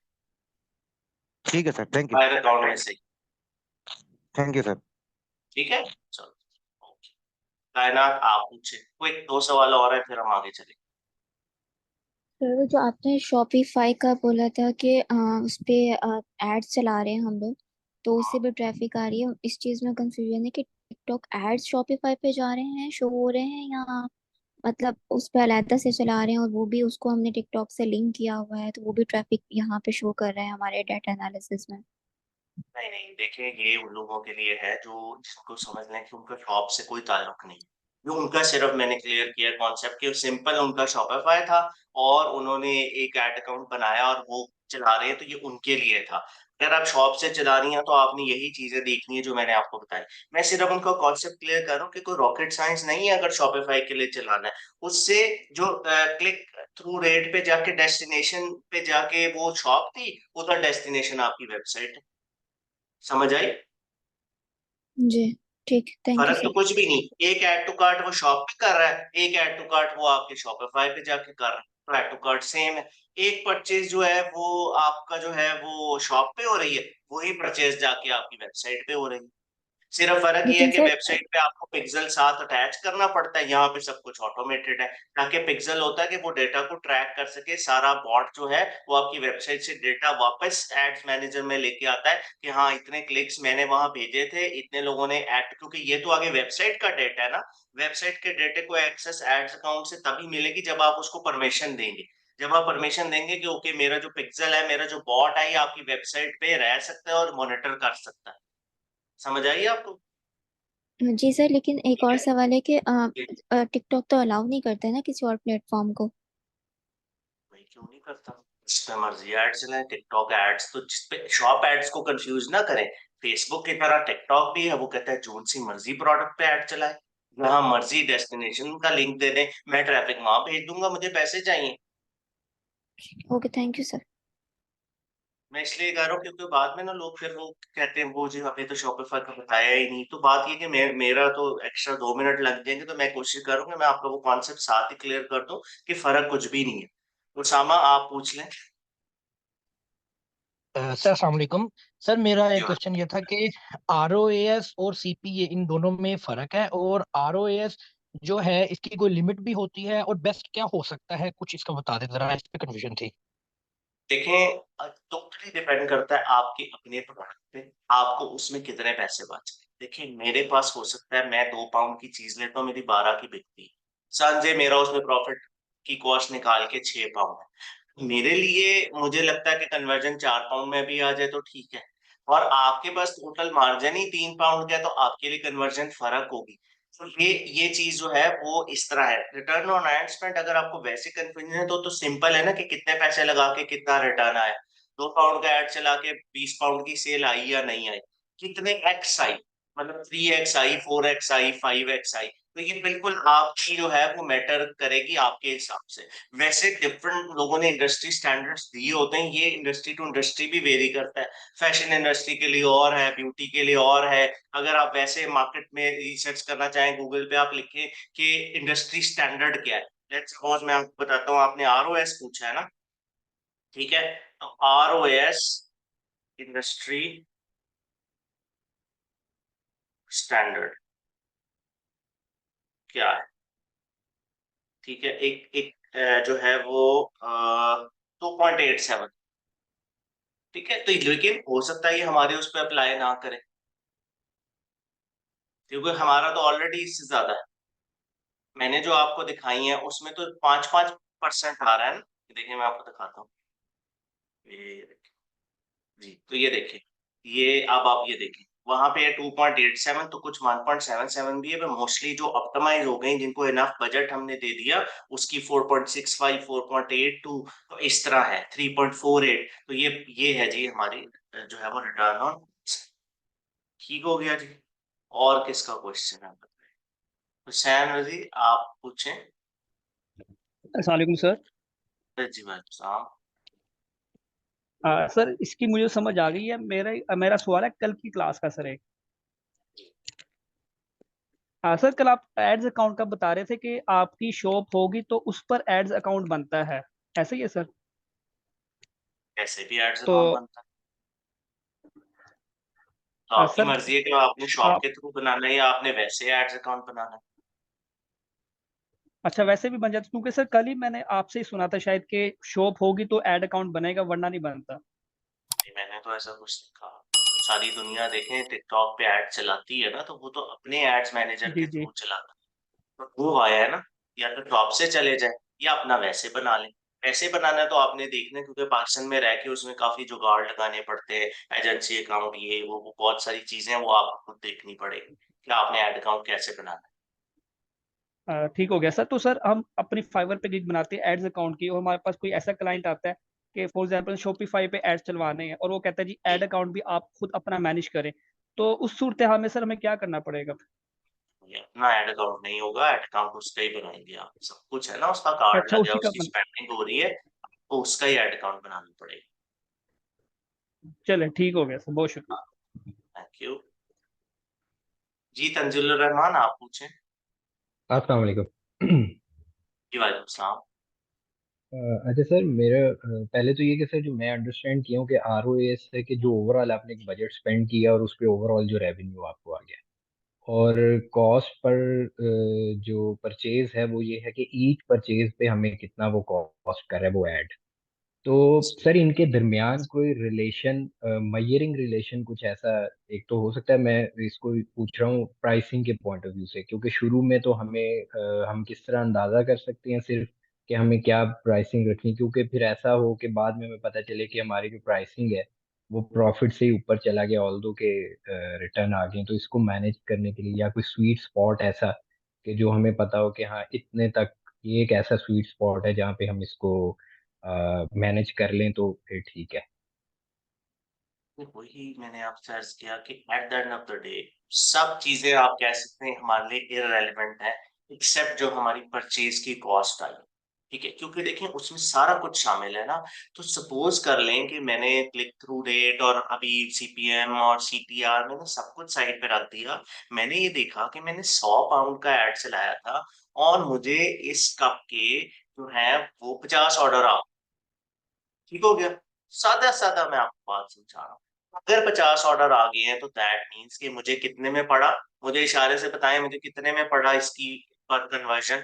ठीक है sir, thank you. Buyer account में से ही। Thank you sir. ठीक है, चलो ओके। कायनात, आप पूछे कोई 2 सवाल और है, फिर हम आगे चले। सर जो आपने शॉपिफाई का बोला था कि उस पे एड्स चला रहे हैं हम लोग, तो उससे भी ट्रैफिक आ रही है। इस चीज में कंफ्यूजन है कि टिकटॉक एड्स शॉपिफाई पे जा रहे हैं, शो हो रहे हैं, या मतलब उस पे अलहदा से चला रहे हैं और वो भी उसको हमने टिकटॉक से लिंक किया हुआ है तो वो भी ट्रैफिक यहाँ पे शो कर रहे हैं हमारे डाटा एनालिसिस में। नहीं नहीं, देखिए ये उन लोगों के लिए है जो जिनको समझ लें कि उनका शॉप से कोई ताल्लुक नहीं है। जो उनका सिर्फ मैंने क्लियर किया कॉन्सेप्ट कि सिंपल उनका शॉपिफाई था, और उन्होंने एक ऐड अकाउंट बनाया और वो चला रहे हैं, तो ये उनके लिए था। अगर आप शॉप से चला रही हैं तो आपने यही चीजें देखनी है जो मैंने आपको बताई। मैं सिर्फ उनका कॉन्सेप्ट क्लियर कर रहा हूँ कि कोई रॉकेट साइंस नहीं है अगर शॉपिफाई के लिए चलाना है। उससे जो क्लिक थ्रू रेट पे जाके डेस्टिनेशन पे जाके वो शॉप थी, उधर डेस्टिनेशन आपकी वेबसाइट है। समझ आई? जी ठीक, थैंक यू फर्क तो सर। कुछ भी नहीं, एक ऐड टू कार्ट वो शॉप पे कर रहा है, एक ऐड टू कार्ट वो आपके शॉपिफाई पे जाके कर रहा है, तो ऐड टू कार्ट सेम है। एक परचेज जो है वो आपका जो है वो शॉप पे हो रही है, वही परचेज जाके आपकी वेबसाइट पे हो रही है। सिर्फ फर्क ये है लेकिन कि सर वेबसाइट पे आपको पिक्सल साथ अटैच करना पड़ता है, यहाँ पे सब कुछ ऑटोमेटेड है। ताकि पिक्सल होता है कि वो डेटा को ट्रैक कर सके, सारा बॉट जो है वो आपकी वेबसाइट से डेटा वापस एड्स मैनेजर में लेके आता है कि हाँ इतने क्लिक्स मैंने वहां भेजे थे, इतने लोगों ने ऐड, क्योंकि ये तो आगे वेबसाइट का डेटा है ना। वेबसाइट के डेटे को एक्सेस एड्स अकाउंट से तभी मिलेगी जब आप उसको परमिशन देंगे। जब आप परमिशन देंगे कि ओके मेरा जो पिक्सल है, मेरा जो बॉट है, ये आपकी वेबसाइट पे रह सकता है और मॉनिटर कर सकता है। समझ आइए आपको? जी सर, लेकिन एक ठीक और है। सवाल है कि टिकटॉक तो अलाउ नहीं करता है ना किसी और प्लेटफॉर्म को। भाई क्यों नहीं करता? जिसपे मर्जी एड चलाए, टिकटॉक एड्स तो जिसपे शॉप एड्स को कंफ्यूज ना करें। फेसबुक की तरह टिकटॉक भी है, वो कहता है जोन सी मर्जी प्रोडक्ट पे ऐड चलाए, जहां मर्जी डेस्टिनेशन का लिंक दे दें, मैं ट्रैफिक वहां भेज दूंगा, मुझे पैसे चाहिए। Okay, thank you sir. मैं इसलिए कह रहा हूँ क्योंकि बाद में ना लोग फिर वो कहते हैं वो जी हमें तो शॉपिफाई का बताया ही नहीं। तो बात ये कि मेरा तो एक्स्ट्रा 2 मिनट लग जाएंगे, तो मैं कोशिश करूंगा मैं आपका वो कॉन्सेप्ट साथ ही क्लियर कर दूं कि फर्क कुछ भी नहीं है। उसामा, आप पूछ लें। सर अस्सलाम वालेकुम। सर मेरा जी एक क्वेश्चन ये था कि आरओएएस और सीपीए इन दोनों में फर्क है, और आरओएएस जो है इसकी कोई लिमिट भी होती है, और बेस्ट क्या हो सकता है, कुछ इसका बता दें जरा, इस पे कंफ्यूजन थी। देखें, टोटली डिपेंड करता है आपके अपने प्रोडक्ट पे, आपको उसमें कितने पैसे बच रहे हैं। देखिए मेरे पास हो सकता है मैं 2 पाउंड की चीज लेता हूँ, मेरी 12 की बिकती है, संजय मेरा उसमें प्रॉफिट की कॉस्ट निकाल के 6 पाउंड है। मेरे लिए मुझे लगता है कि कन्वर्जन 4 पाउंड में भी आ जाए तो ठीक है, और आपके पास टोटल मार्जिन ही 3 पाउंड का है, तो आपके लिए कन्वर्जन फ़र्क होगी। तो ये चीज़ जो है वो इस तरह है। रिटर्न ऑन एड स्पेंड अगर आपको वैसे कन्फ्यूजन है तो सिंपल है ना कि कितने पैसे लगा के कितना रिटर्न आया। 2 पाउंड का एड चला के 20 पाउंड की सेल आई या नहीं आई? कितने एक्स आई? मतलब 3x आई, 4x आई, 5x आई? तो ये बिल्कुल आपकी जो है वो मैटर करेगी आपके हिसाब से। वैसे डिफरेंट लोगों ने इंडस्ट्री स्टैंडर्ड्स दिए होते हैं, ये इंडस्ट्री टू इंडस्ट्री भी वेरी करता है। फैशन इंडस्ट्री के लिए और है, ब्यूटी के लिए और है। अगर आप वैसे मार्केट में रिसर्च करना चाहें, गूगल पे आप लिखें कि इंडस्ट्री स्टैंडर्ड क्या है। लेट्स सपोज मैं आपको बताता हूँ, आपने आरओएस पूछा है ना, ठीक है? तो आरओएस इंडस्ट्री स्टैंडर्ड क्या है? ठीक है, एक एक जो है वो 2.87, ठीक है? तो लेकिन हो सकता है ये हमारे उस पर अप्लाई ना करे, क्योंकि हमारा तो ऑलरेडी इससे ज्यादा है। मैंने जो आपको दिखाई है उसमें तो 5-5% आ रहा है ना। देखिए मैं आपको दिखाता हूँ, ये देखिए जी, तो ये देखिए, ये अब आप ये देखिए, वहां पे 2.87, तो कुछ 1.77 भी है, पर मोस्टली जो ऑप्टिमाइज हो गई, जिनको इनफ बजट हमने दे दिया, उसकी 4.65, 4.82, तो इस तरह है 3.48। तो ये है जी हमारी जो है वो रिटर्न ऑन। ठीक हो गया जी। और किसका क्वेश्चन है? हुसैन रजी आप पूछें। अस्सलाम वालेकुम सर। जी भाई साहब। सर इसकी मुझे समझ आ गई है। मेरा मेरा सवाल है कल की क्लास का सर। एक सर, कल आप एड्स अकाउंट का बता रहे थे कि आपकी शॉप होगी तो उस पर एड्स अकाउंट बनता है, ऐसे ही है सर? ऐसे भी एड्स तो अकाउंट बनता है, तो आपकी सर मर्जी है कि आपने शॉप आप के थ्रू बनाना है या आपने वैसे एड्स अकाउंट बनाना है। अच्छा वैसे भी बन जाता, क्योंकि सर कल ही मैंने आपसे ही सुना था शायद कि शॉप होगी तो एड अकाउंट बनेगा वरना नहीं बनता। नहीं, मैंने तो ऐसा कुछ नहीं कहा। तो सारी दुनिया देखें टिकटॉक पे एड चलाती है ना, तो वो तो अपने एड्स मैनेजर जी के जी। थ्रू चलाता है। तो वो आया है ना, या तो टॉप से चले जाए या अपना वैसे बना लें। वैसे बनाना है तो आपने देखना है, क्योंकि पाकिस्तान में रह के उसमें काफी जुगाड़ लगाने पड़ते हैं, एजेंसी अकाउंट, ये वो बहुत सारी चीजें हैं, वो आपको खुद देखनी पड़ेगी कि आपने एड अकाउंट कैसे बनाना है। ठीक हो गया सर। तो सर हम अपनी फाइवर पे गिग बनाते हैं एड्स अकाउंट की, और हमारे पास कोई ऐसा क्लाइंट आता है कि फॉर एग्जांपल शॉपिफाई पे एड्स चलवाने हैं और वो कहता है जी एड अकाउंट भी आप खुद अपना मैनेज करें, तो उस सूरत हाल में सर हमें क्या करना पड़ेगा? ये अपना ऐड अकाउंट नहीं होगा, ऐड अकाउंट उसका ही बनाएंगे आप। सब कुछ है ना, उसका कार्ड अच्छा लगा है, उसी का उसकी स्पेंडिंग हो रही है, तो उसका ही ऐड अकाउंट बनाना पड़ेगा। चले ठीक हो गया सर, बहुत शुक्रिया। थैंक यू जी। तंजील रहमान आप पूछें। अस्सलाम वालेकुम। जी वालेकुम सलाम। अच्छा सर, मेरा पहले तो ये कि सर जो मैं अंडरस्टैंड किया हूँ कि आरओएस है कि जो ओवरऑल आपने एक बजट स्पेंड किया और उस पे ओवरऑल जो रेवेन्यू आपको आ गया, और कॉस्ट पर जो परचेज है वो ये है कि ईच परचेज पे हमें कितना वो कॉस्ट कर रहा है वो ऐड। तो सर इनके दरमियान कोई रिलेशन, मयरिंग रिलेशन कुछ ऐसा, एक तो हो सकता है, मैं इसको पूछ रहा हूँ प्राइसिंग के पॉइंट ऑफ व्यू से, क्योंकि शुरू में तो हमें हम किस तरह अंदाजा कर सकते हैं सिर्फ कि हमें क्या प्राइसिंग रखनी, क्योंकि फिर ऐसा हो कि बाद में हमें पता चले कि हमारी जो प्राइसिंग है वो प्रॉफिट से ही ऊपर चला गया, ऑल्दो के रिटर्न आ गए। तो इसको मैनेज करने के लिए या कोई स्वीट स्पॉट ऐसा कि जो हमें पता हो कि हाँ इतने तक ये एक ऐसा स्वीट स्पॉट है जहाँ पे हम इसको मैनेज कर लें तो फिर ठीक है। वही मैंने आपसे अर्ज किया कि eight the end of the day सब चीजें आप कह सकते हैं हमारे लिए इररेलेवेंट है, एक्सेप्ट जो हमारी परचेज की कॉस्ट आई। ठीक है, क्योंकि देखिए उसमें सारा कुछ शामिल है ना। तो सपोज कर लें कि मैंने क्लिक थ्रू रेट और अभी सीपीएम और सीटीआर मैंने सब कुछ साइड पे रख दिया। मैंने ये देखा कि मैंने 100 पाउंड का एड चलाया था और मुझे इस कप के जो है वो 50 ऑर्डर आ। ठीक हो गया। सादा सादा मैं आपको बात समझा रहा हूँ। अगर 50 ऑर्डर आ गए हैं तो दैट मीन्स कि मुझे कितने में पड़ा? मुझे इशारे से बताएं मुझे कितने में पड़ा इसकी पर कन्वर्जन।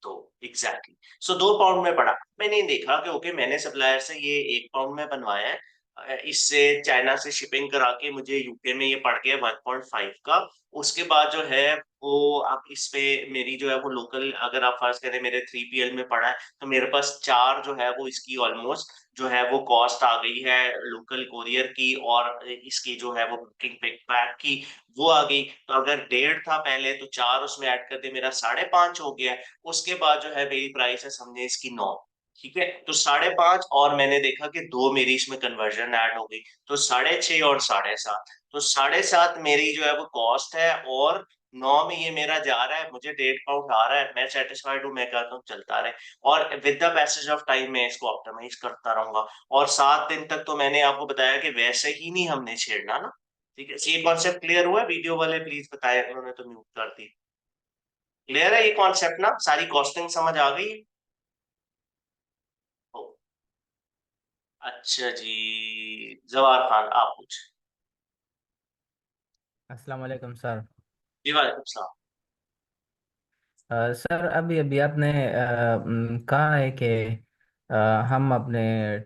तो एग्जैक्टली सो 2 पाउंड में पड़ा। मैंने देखा कि ओके मैंने सप्लायर से ये 1 पाउंड में बनवाया है, इससे चाइना से शिपिंग करा के मुझे यूके में ये पड़ गया 1.5 का। उसके बाद जो है वो आप इस पे मेरी जो है वो लोकल, अगर आप फर्ज करें मेरे 3PL में पड़ा है, तो मेरे पास 4 जो है वो इसकी ऑलमोस्ट जो है वो कॉस्ट आ गई है लोकल कोरियर की, और इसकी जो है वो बुकिंग पैक की वो आ गई। तो अगर 1.5 था पहले, तो 4 उसमें ऐड कर दे, मेरा 5.5 हो गया है। उसके बाद जो है मेरी प्राइस है समझे इसकी 9, ठीक है? तो 5.5, और मैंने देखा कि 2 मेरी इसमें कन्वर्जन ऐड हो गई, तो 6.5 और 7.5। तो 7.5 मेरी जो है वो कॉस्ट है, और 9 में ये मेरा जा रहा है, मुझे 1.5 पाउंड आ रहा है, मैं सेटिस्फाइड हूँ, मैं कहता हूँ चलता रहे। और with the passage of time मैं इसको ऑप्टिमाइज करता रहूंगा। और 7 दिन तक तो मैंने आपको बताया कि वैसे ही नहीं हमने छेड़ना ना, ठीक है? ये कॉन्सेप्ट क्लियर हुआ? वीडियो वाले प्लीज बताए, उन्होंने तो म्यूट कर दी। क्लियर है ये कॉन्सेप्ट ना? सारी कॉस्टिंग समझ आ गई? ओ, अच्छा जी, जवाहर खान आप पूछ। अस्सलाम वालेकुम सर। जी वालेकुम सलाम। सर अभी अभी आपने कहा है कि अ, हम अपने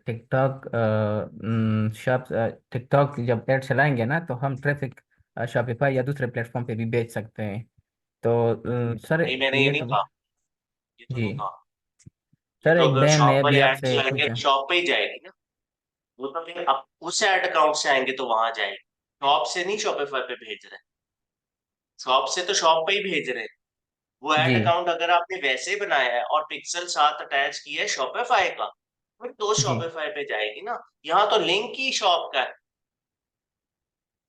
टिकटॉक शॉप टिकटॉक जब ऐड चलाएंगे ना, तो हम ट्रैफिक शॉपिफाई या दूसरे प्लेटफॉर्म पे भी बेच सकते हैं। तो सर नहीं, मैंने ये ये नहीं तो कहा, ये तो जी नहीं कहा। ये सर, तो एक अगर बहन ने शॉप पर अभी ऐड आपसे चलाएंगे पूछा। तो शॉप पे ही जाएगी ना, वो तो फिर अब उस ऐड अकाउंट से आएंगे तो वहां जाएगी, शॉप से नहीं शॉपिफाई पे भेज रहे। शॉप से तो शॉप पे ही भेज रहे। वो जी ऐड अकाउंट अगर आपने वैसे ही बनाया है और पिक्सल साथ अटैच किया है शॉपिफाई का, फिर तो जी। शॉपिफाई पे जाएगी ना। यहाँ तो लिंक ही शॉप का है।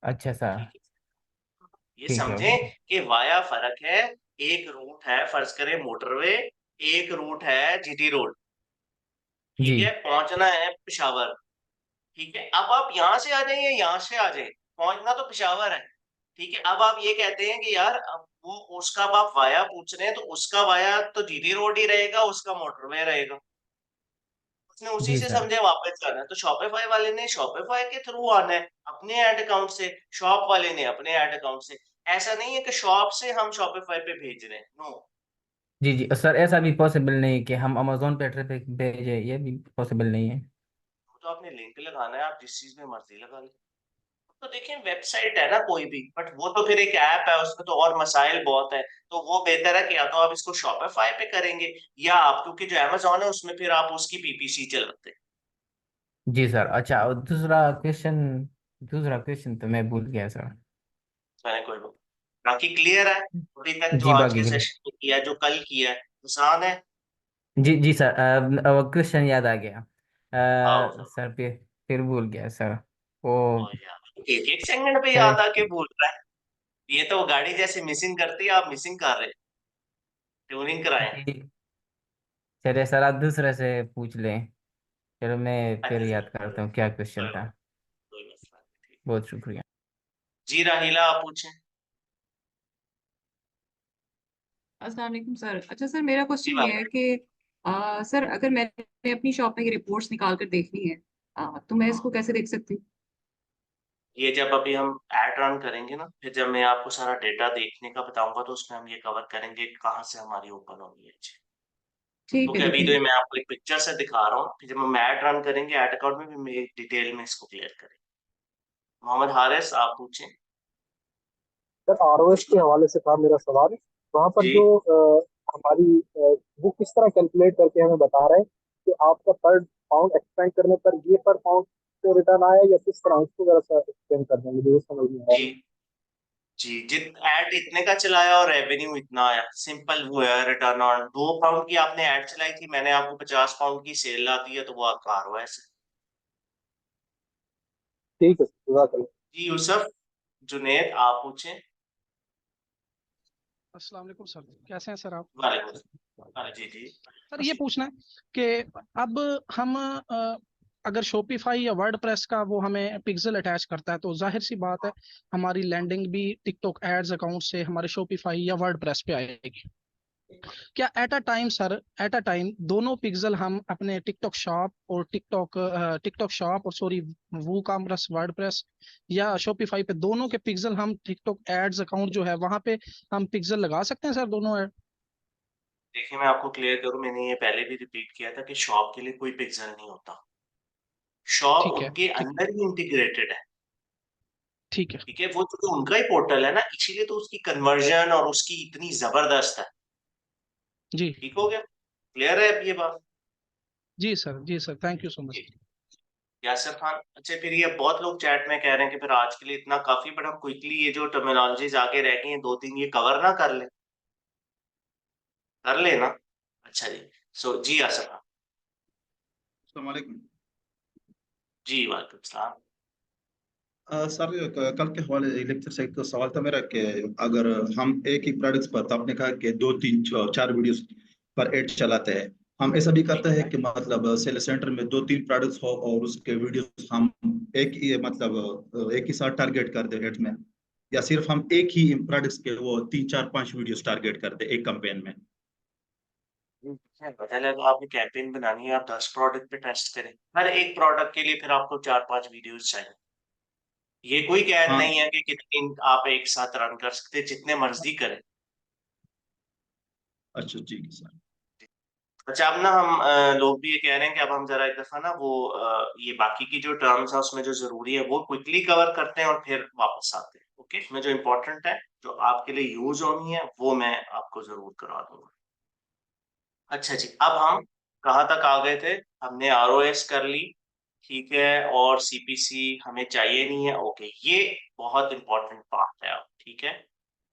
अच्छा सर। ठीक है, ये ठीक है, समझे ओके। कि वाया फर्क है। एक रूट है फर्ज करें मोटरवे, एक रूट है जीटी रोड, जी ठीक है? पहुंचना है पिशावर, ठीक है? अब आप यहाँ से आ जाइए, यहाँ से आ जाइए, पहुंचना तो पिशावर है, ठीक है? अब आप ये कहते हैं कि यार अब वो उसका, अब आप वाया पूछ रहे हैं, तो उसका वाया तो जीटी रोड ही रहेगा, उसका मोटरवे रहेगा, उसने उसी जी से सर। समझे वापस जाना है। तो शॉपिफाई वाले ने शॉपिफाई के थ्रू आना है अपने ऐड अकाउंट से, शॉप वाले ने अपने ऐड अकाउंट से। ऐसा नहीं है कि शॉप से हम शॉपिफाई पे भेज रहे हैं, नो। जी जी सर, ऐसा भी पॉसिबल नहीं कि हम अमेजोन पे ट्रैफिक भेजें, ये भी पॉसिबल नहीं है। तो आपने लिंक लगाना है, आप जिस चीज में मर्जी लगा लें। तो देखिए वेबसाइट है ना कोई भी, बट वो तो फिर एक ऐप है, उसमें तो और मसाइल बहुत है। तो वो बेहतर है कि या तो आप इसको शॉपिफाई पे करेंगे, या आप, क्योंकि जो अमेजोन है उसमें फिर आप उसकी पीपीसी चलाते हैं। जी सर। अच्छा, और दूसरा क्वेश्चन तो मैं भूल गया सर। मैंने कोई बात, बाकी क्लियर है अभी तक जो जी आज बाकी के के लिए। सेशन में किया है, जो कल किया है आसान है। जी जी सर, क्वेश्चन याद आ गया। आओ सर फिर भूल गया सर। वो ओ यार, एक एक सेकंड पे सर याद आके भूल रहा है। ये तो गाड़ी जैसे मिसिंग करती है, आप मिसिंग कर रहे, ट्यूनिंग कराए। जी, चलिए सर, आप दूसरे से पूछ लें। चलो मैं फिर अच्छा याद चलो, करता हूँ क्या क्वेश्चन था। कोई मसला नहीं, ठीक। बहुत शुक्रिया। जी राहिला आप पूछें। अस्सलाम वालेकुम सर। अच्छा सर, मेरा जी क्वेश्चन ये है वालेकुम। कि सर अगर मैंने अपनी शॉप में की रिपोर्ट्स निकाल कर देखनी है, तो मैं इसको कैसे देख सकती हूँ? ये जब अभी हम एड रन करेंगे ना, फिर जब मैं आपको सारा डेटा देखने का बताऊंगा, तो उसमें हम ये कवर करेंगे कि कहाँ से हमारी ओपन होनी है जी। ठीक है क्योंकि जी, अभी तो ठीक ये है। मैं आपको एक पिक्चर से दिखा रहा हूँ, फिर जब हम एड रन करेंगे एड अकाउंट में भी मैं डिटेल में इसको क्लियर करेंगे। मोहम्मद हारिस आप पूछें। सर आरओएस के हवाले से था मेरा सवाल। वहाँ पर जी जो हमारी वो किस तरह कैलकुलेट करके हमें बता रहे हैं कि आपका पर पाउंड एक्सपेंड करने पर ये पर पाउंड तो रिटर्न आया, या किस तरह उसको जरा सा एक्सप्लेन कर दें, मुझे ये समझ नहीं आया। जी जी, जित एड इतने का चलाया और रेवेन्यू इतना आया, सिंपल वो है रिटर्न ऑन। 2 पाउंड की आपने एड चलाई थी, मैंने आपको 50 पाउंड की सेल ला दी है, तो वो आपका आरओएस है। ठीक है, जज़ाकल्लाह। जी यूसुफ, जुनेद आप पूछें। अस्सलाम वालेकुम सर, कैसे हैं सर आप? वालेकुम सलाम। जी जी सर ये पूछना है कि अब हम अगर शॉपिफाई या वर्डप्रेस का वो हमें पिक्सल अटैच करता है, तो जाहिर सी बात है हमारी लैंडिंग भी टिकटॉक एड्स अकाउंट से हमारे शॉपिफाई या वर्डप्रेस पे आएगी। क्या एट अ टाइम दोनों पिक्सल हम अपने टिकटॉक शॉप और सॉरी वू कॉमर्स वर्डप्रेस या शॉपिफाई पे, दोनों के पिक्सल हम टिकटॉक एड्स अकाउंट जो है वहां पे हम पिक्सल लगा सकते हैं सर, दोनों ऐड? देखिए, मैं आपको क्लियर करूं, मैंने ये पहले भी रिपीट किया था कि शॉप के लिए कोई पिक्सल नहीं होता, शॉप ठीक है, उनके ठीक है, अंदर ही इंटीग्रेटेड है। ठीक है। ठीक है, वो तो उनका ही पोर्टल है ना, इसीलिए तो उसकी कन्वर्जन और उसकी इतनी जबरदस्त है। जी ठीक हो गया, क्लियर है अब ये बात? जी sir, thank you so much. Yasir Khan, अच्छा फिर ये बहुत लोग चैट में कह रहे हैं कि फिर आज के लिए इतना काफी, बट हम क्विकली ये जो टर्मिनोलॉजीज आगे रह गई हैं दो तीन, ये कवर ना कर ले ना? अच्छा जी, सो जी यासर खान। अस्सलाम वालेकुम। जी वालेकुम सलाम। सर कल के हवाले लेक्चर से एक सवाल था मेरा कि अगर हम एक ही प्रोडक्ट्स पर, तो आपने कहा कि 2 3 4 वीडियोस पर एड चलाते हैं, हम ऐसा भी करते हैं कि मतलब सेल सेंटर में 2 3 प्रोडक्ट्स हो और उसके वीडियोस हम एक ही मतलब एक ही साथ टारगेट कर दे एड्स में, या सिर्फ हम एक ही प्रोडक्ट्स के वो 3 4 5 वीडियोस टारगेट कर दे एक कैंपेन में। पहले तो आपकी कैंपेन बनानी है, आप 10 प्रोडक्ट पे टेस्ट करें, हर एक प्रोडक्ट के लिए फिर आपको 4 5 वीडियोस चाहिए। ये कोई कैद हाँ। नहीं है कि कितने आप एक साथ रन कर सकते, जितने मर्जी करें। अच्छा ठीक है सर। अच्छा, अब ना हम लोग भी ये कह रहे हैं कि अब हम जरा एक दफा ना वो ये बाकी की जो टर्म्स है उसमें जो जरूरी है वो क्विकली कवर करते हैं और फिर वापस आते हैं। ओके, इसमें जो इम्पोर्टेंट है, जो आपके लिए यूज होनी है, वो मैं आपको जरूर करवा दूंगा। अच्छा जी, अब हम कहाँ तक आ गए थे? हमने आरओएस कर ली, ठीक है, और सीपीसी हमें चाहिए नहीं है। ओके, ये बहुत इंपॉर्टेंट पार्ट है अब, ठीक है।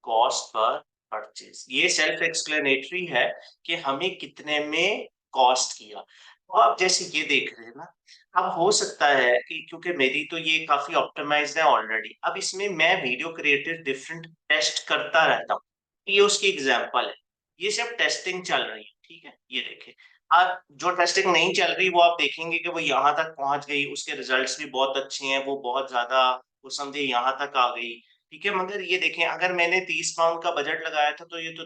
कॉस्ट पर परचेज, ये सेल्फ एक्सप्लेनेटरी है कि हमें कितने में कॉस्ट किया। तो आप जैसे ये देख रहे हैं ना, अब हो सकता है कि क्योंकि मेरी तो ये काफी ऑप्टिमाइज्ड है ऑलरेडी, अब इसमें मैं वीडियो क्रिएटर डिफरेंट टेस्ट करता रहता हूँ। ये उसकी एग्जांपल है, ये सब टेस्टिंग चल रही है, ठीक है। ये देखें, आप जो टेस्टिंग नहीं चल रही वो आप देखेंगे कि वो यहाँ तक पहुंच गई, उसके रिजल्ट्स भी बहुत अच्छे हैं, वो बहुत ज्यादा, वो समझे यहाँ तक आ गई, ठीक है। मगर ये देखें, अगर मैंने 30 पाउंड का बजट लगाया था तो ये तो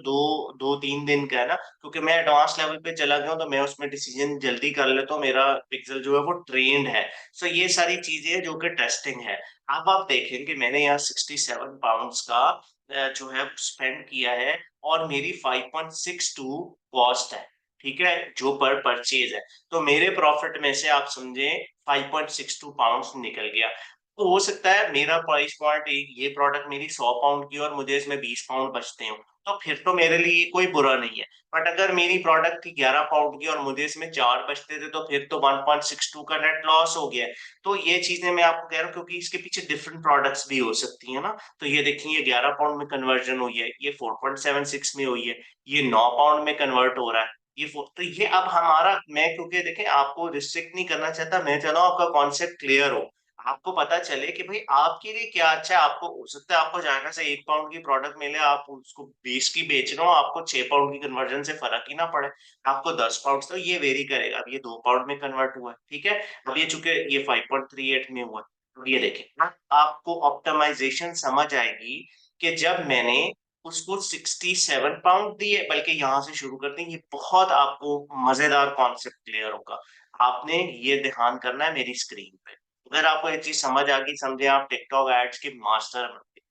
दो तीन दिन का है ना, क्योंकि मैं एडवांस लेवल पे चला गया हूँ तो मैं उसमें डिसीजन जल्दी कर लेता हूँ, मेरा पिक्सल जो है वो ट्रेंड है। सो ये सारी चीजें हैं जो कि टेस्टिंग है। अब आप देखेंगे मैंने यहाँ 67 पाउंड्स का जो है स्पेंड किया है, और मेरी 5.62 कॉस्ट है, ठीक है, जो पर परचेज है। तो मेरे प्रॉफिट में से आप समझे 5.62 पाउंड्स निकल गया। तो हो सकता है मेरा प्राइस पॉइंट, ये प्रोडक्ट मेरी 100 पाउंड की और मुझे इसमें 20 पाउंड बचते हो, तो फिर तो मेरे लिए कोई बुरा नहीं है। बट अगर मेरी प्रोडक्ट थी 11 पाउंड की और मुझे इसमें 4 बचते थे, तो फिर तो 1.62 का नेट लॉस हो गया। तो ये चीजें मैं आपको कह रहा हूँ, क्योंकि इसके पीछे डिफरेंट प्रोडक्ट्स भी हो सकती है ना। तो ये देखिए, ये 11 पाउंड में कन्वर्जन हुई है, ये 4.76 में हुई है, ये 9 पाउंड में कन्वर्ट हो रहा है, तो ये अब हमारा, मैं क्योंकि देखें आपको रिस्ट्रिक्ट नहीं करना चाहता, मैं चाहता हूँ आपका कॉन्सेप्ट क्लियर हो, आपको पता चले कि भाई आपके लिए क्या अच्छा है। आपको हो सकता है आपको जाना से 1 पाउंड की प्रोडक्ट मिले, आप उसको 20 की बेच रहे हो, आपको 6 पाउंड की कन्वर्जन से फर्क ही ना पड़े, आपको 10 पाउंड, तो ये वेरी करेगा। अब ये 2 पाउंड में कन्वर्ट हुआ है, ठीक है। अब ये चूंकि ये 5.38 में हुआ है, तो ये देखें, आपको ऑप्टिमाइजेशन समझ आएगी कि जब मैंने उसको 67 पाउंड दिए, बल्कि यहाँ से शुरू करते हैं, ये बहुत आपको मजेदार कॉन्सेप्ट क्लियर होगा। आपने ये ध्यान करना है मेरी स्क्रीन पे, अगर आपको ये चीज समझ आ गई, समझे आप टिकटॉक एड्स के मास्टर बनते।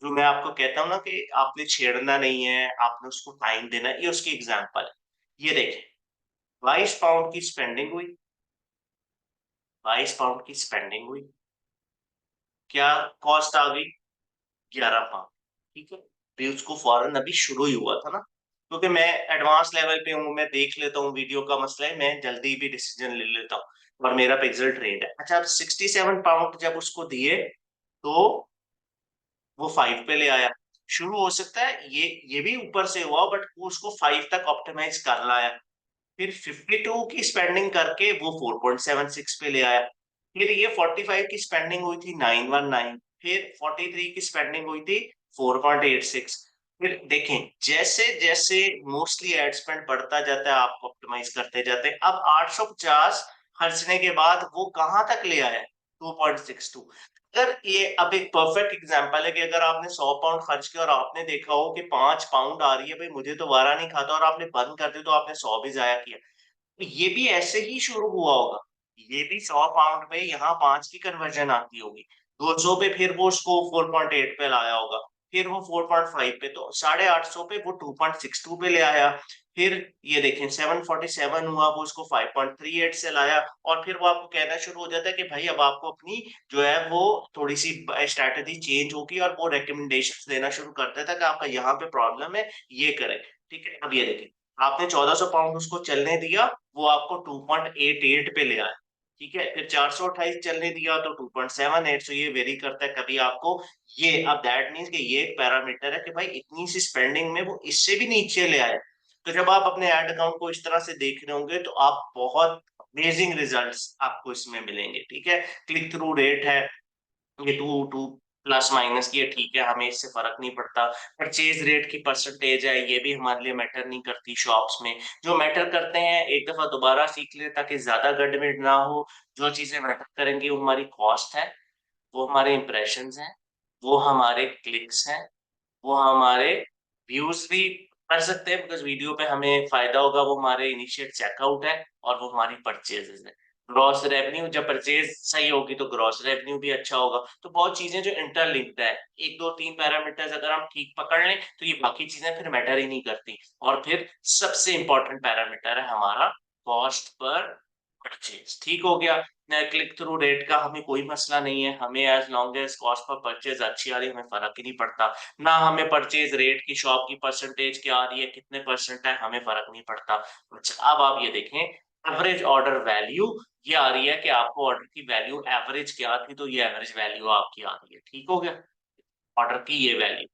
जो मैं आपको कहता हूँ ना कि आपने छेड़ना नहीं है, आपने उसको टाइम देना है, ये उसकी एग्जांपल है। ये देखें, 22 पाउंड की स्पेंडिंग हुई, 22 पाउंड की स्पेंडिंग हुई, क्या कॉस्ट आ गई? 11 पाउंड, ठीक है। भी उसको फौरन अभी शुरू ही हुआ था ना, क्योंकि मैं एडवांस लेवल पे हूँ, मैं देख लेता हूँ वीडियो का मसला है, मैं जल्दी भी डिसीजन ले लेता हूँ और मेरा पिक्सल ट्रेंड है। अच्छा, अब 67 पाउंड जब उसको दिए तो वो 5 पे ले आया। शुरू हो सकता है ये भी ऊपर से हुआ, बट वो उसको 5 तक ऑप्टिमाइज कर लाया। फिर 52 की स्पेंडिंग करके वो 4.76 पे ले आया। फिर ये 45 की स्पेंडिंग हुई थी 919, फिर 43 की स्पेंडिंग हुई थी 4.86। फिर देखें, जैसे जैसे मोस्टली एड स्पेंड बढ़ता जाता है, आप ऑप्टिमाइज करते जाते हैं, अब 850 खर्चने के बाद वो कहां तक ले आया? 2.62। अगर ये अब एक परफेक्ट एग्जांपल है कि अगर आपने 100 पाउंड खर्च किया और आपने देखा हो कि 5 पाउंड आ रही है, भाई मुझे तो वारा नहीं खाता, और आपने बंद कर दी, तो आपने 100 भी जाया किया। तो ये भी ऐसे ही शुरू हुआ होगा, ये भी 100 पाउंड पे यहाँ 5 की कन्वर्जन आती होगी, 200 पे फिर वो उसको 4.8 पे लाया होगा, फिर वो 4.5 पे, तो 850 पे वो 2.62 पे ले आया, फिर ये देखें 747 हुआ, वो उसको 5.38 से लाया, और फिर वो आपको कहना शुरू हो जाता है कि भाई अब आपको अपनी जो है वो थोड़ी सी स्ट्रैटेजी चेंज होगी, और वो रिकमेंडेशंस देना शुरू कर देता है कि आपका यहाँ पे प्रॉब्लम है, ये करें। ठीक है, अब ये देखें, आपने 1400 पाउंड उसको चलने दिया, वो आपको 2.88 पे ले आया। ठीक है, फिर 428 चलने दिया तो 2.78। सो ये वेरी करता है, कभी आपको ये, अब दैट मीन्स कि ये एक पैरामीटर है कि भाई इतनी सी स्पेंडिंग में वो इससे भी नीचे ले आए। तो जब आप अपने एड अकाउंट को इस तरह से देख रहे होंगे तो आप बहुत अमेजिंग रिजल्ट्स आपको इसमें मिलेंगे। ठीक है, क्लिक थ्रू रेट है ये 2 प्लस माइनस की है, ठीक है, हमें इससे फर्क नहीं पड़ता। परचेज रेट की परसेंटेज है, ये भी हमारे लिए मैटर नहीं करती शॉप्स में। जो मैटर करते हैं एक दफा दोबारा सीख ले ताकि ज्यादा गड़बड़ ना हो। जो चीजें मैटर करेंगी वो हमारी कॉस्ट है, वो हमारे इंप्रेशंस हैं, वो हमारे क्लिक्स हैं, वो हमारे व्यूज भी कर सकते हैं, बिकॉज वीडियो पे हमें फायदा होगा, वो हमारे इनिशिएट चेकआउट है, और वो हमारी परचेजेस है। ग्रॉस रेवेन्यू, जब परचेज सही होगी तो ग्रॉस रेवेन्यू भी अच्छा होगा। तो बहुत चीजें जो इंटरलिंक्ड है, एक दो तीन पैरामीटर्स अगर हम ठीक पकड़ लें तो ये बाकी चीजें फिर मैटर ही नहीं करती। और फिर सबसे इंपॉर्टेंट पैरामीटर है हमारा कॉस्ट पर परचेज। ठीक हो गया। क्लिक थ्रू रेट का हमें कोई मसला नहीं है, हमें एज लॉन्ग एज कॉस्ट पर परचेज अच्छी आ रही है हमें फर्क ही नहीं पड़ता। ना हमें परचेज रेट की शॉप की परसेंटेज क्या आ रही है, कितने परसेंट है, हमें फर्क नहीं पड़ता। अच्छा, अब आप ये देखें एवरेज ऑर्डर वैल्यू, ये आ रही है कि आपको ऑर्डर की वैल्यू एवरेज क्या थी, तो ये एवरेज वैल्यू आपकी आ रही है। ठीक हो गया, ऑर्डर की ये वैल्यू।